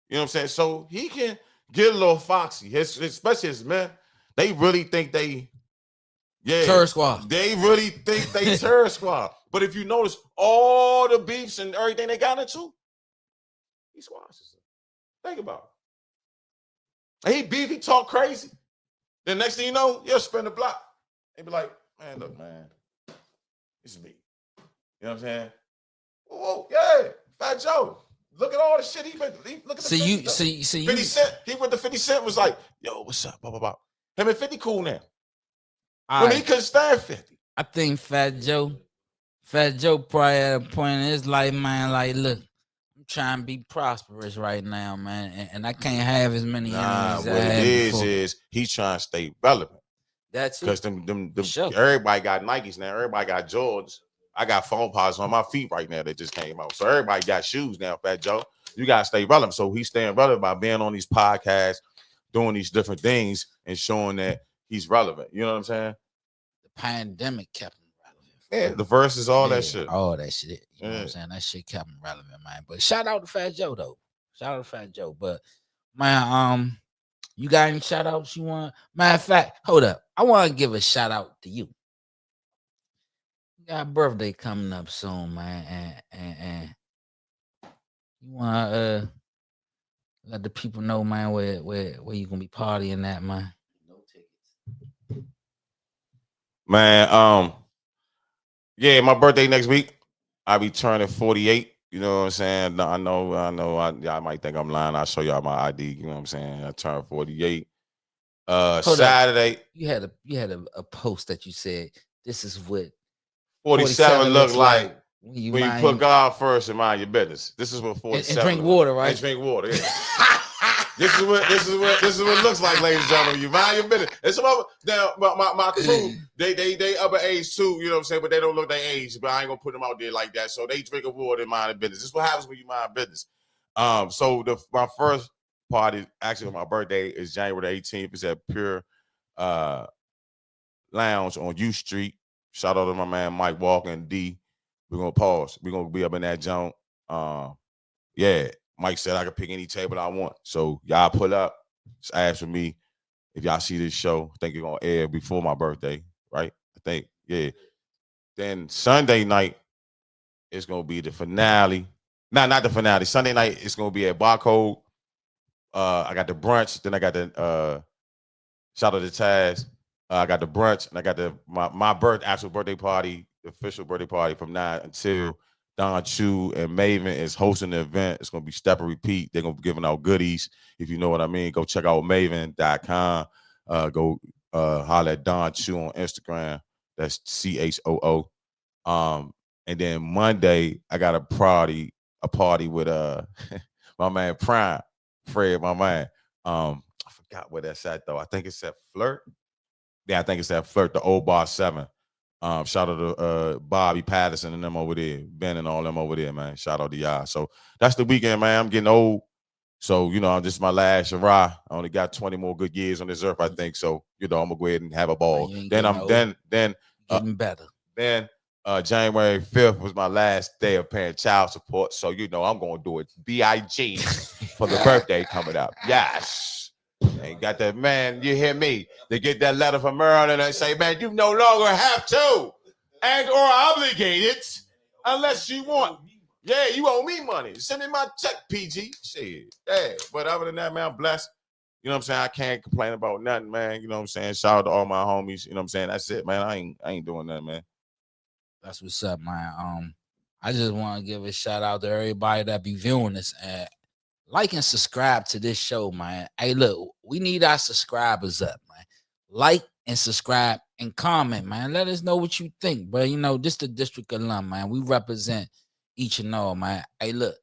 what I'm saying? So he can get a little foxy. Especially his men. They really think Terror Squad. They really think they Terror Squad. But if you notice all the beefs and everything they got into, he squashes it. Think about it. And he beef, he talk crazy. Then next thing you know, you'll spin the block. And be like, man, look, man, it's me. You know what I'm saying? Oh, yeah, Fat Joe. Look at all the shit he been. Look at the 50 Cent. He went to 50 Cent, was like, yo, what's up? Blah, blah, blah. Him and 50 cool now. When he couldn't stand 50. I think Fat Joe probably at a point in his life, man, like, look, I'm trying to be prosperous right now, man, and I can't have as many enemies. What it is he's trying to stay relevant. That's because them everybody got Nikes now. Everybody got Jordans. I got phone pods on my feet right now that just came out. So everybody got shoes now, Fat Joe. You gotta stay relevant. So he's staying relevant by being on these podcasts, doing these different things, and showing that he's relevant. You know what I'm saying? The pandemic kept him relevant. Yeah, the verses, all that shit. All that shit. You know what I'm saying? That shit kept him relevant, man. But shout out to Fat Joe, though. Shout out to Fat Joe. But man, you got any shout outs you want? Matter of fact, hold up. I want to give a shout out to you. You got a birthday coming up soon, man. And you want to let the people know, man, where you gonna be partying at, man. Man, Yeah, my birthday next week. I'll be turning 48. You know what I'm saying? I know. Y'all might think I'm lying. I'll show y'all my ID. You know what I'm saying? I turned 48. Hold Saturday. up. You had a post that you said this is what 47 look like when you put mind God first and mind your business. This is what 47 and drink look water, like. right? And drink water. Yeah. This is what it looks like, ladies and gentlemen. You mind your business. And some of now my crew, they upper age too, you know what I'm saying, but they don't look their age. But I ain't gonna put them out there like that. So they drink water and mind their business. This is what happens when you mind business. So my first party, actually on my birthday, is January the 18th. It's at Pure Lounge on U Street. Shout out to my man Mike Walker and D. We're gonna pause. We're gonna be up in that joint. Yeah. Mike said I could pick any table I want. So y'all pull up. Just ask for me if y'all see this show. I think it's gonna air before my birthday, right? I think, yeah. Then Sunday night, it's gonna be the finale. Not the finale. Sunday night, it's gonna be at Barcode. I got the brunch. Then I got the shout out to Taz. I got the brunch and I got my actual birthday party, the official birthday party from 9 until Don Chu and Maven is hosting the event. It's gonna be step and repeat. They're gonna be giving out goodies. If you know what I mean, go check out Maven.com. Go holler at Don Chu on Instagram. That's CHOO. And then Monday, I got a party with my man Prime, Fred, my man. I forgot where that's at though. I think it's at Flirt. Yeah, I think it's at Flirt, the old bar 7. Shout out to Bobby Patterson and them over there, Ben and all them over there, man. Shout out to y'all. So that's the weekend, man. I'm getting old. So, you know, this is my last hurrah. I only got 20 more good years on this earth, I think. So, you know, I'm gonna go ahead and have a ball. Then getting better. Then January 5th was my last day of paying child support. So, you know, I'm gonna do it B.I.G. for the birthday coming up. Yes. Ain't got that, man. You hear me? They get that letter from Maryland and say, man, you no longer have to and or obligated unless you want. Yeah, you owe me money. Send me my check, PG. Shit. Yeah. But other than that, man, I'm blessed. You know what I'm saying? I can't complain about nothing, man. You know what I'm saying? Shout out to all my homies. You know what I'm saying? That's it, man. I ain't doing nothing, man. That's what's up, man. I just want to give a shout out to everybody that be viewing this and like and subscribe to this show, man. Hey, look, we need our subscribers up, man. Like and subscribe and comment, man. Let us know what you think, bro. You know, this the District Alum, man. We represent each and all, man. Hey, look,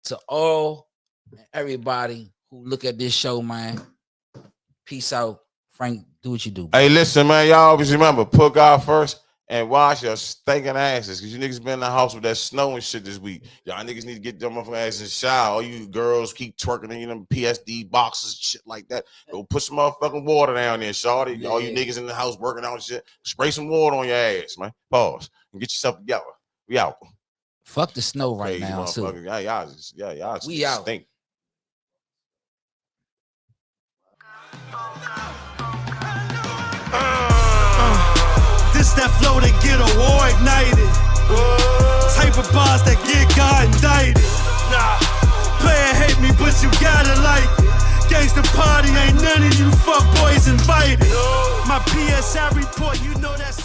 to all and everybody who look at this show, man, peace out. Frank, do what you do, bro. Hey, listen, man, y'all always remember, put God first and wash your stinking asses, because you niggas been in the house with that snow and shit this week. Y'all niggas need to get them motherfucking asses in the shower. All you girls keep twerking in them PSD boxes, shit like that. Go put some motherfucking water down there, shawty. Yeah. All you niggas in the house working out and shit, spray some water on your ass, man. Pause and get yourself together. We out. Fuck the snow right Crazy now, too. Y'all just we out. Stink. This that flow that get a war ignited. Type of bars that get God indicted. Nah, player hate me, but you gotta like it. Gangsta party ain't none of you fuck boys invited. My PSI report, you know that's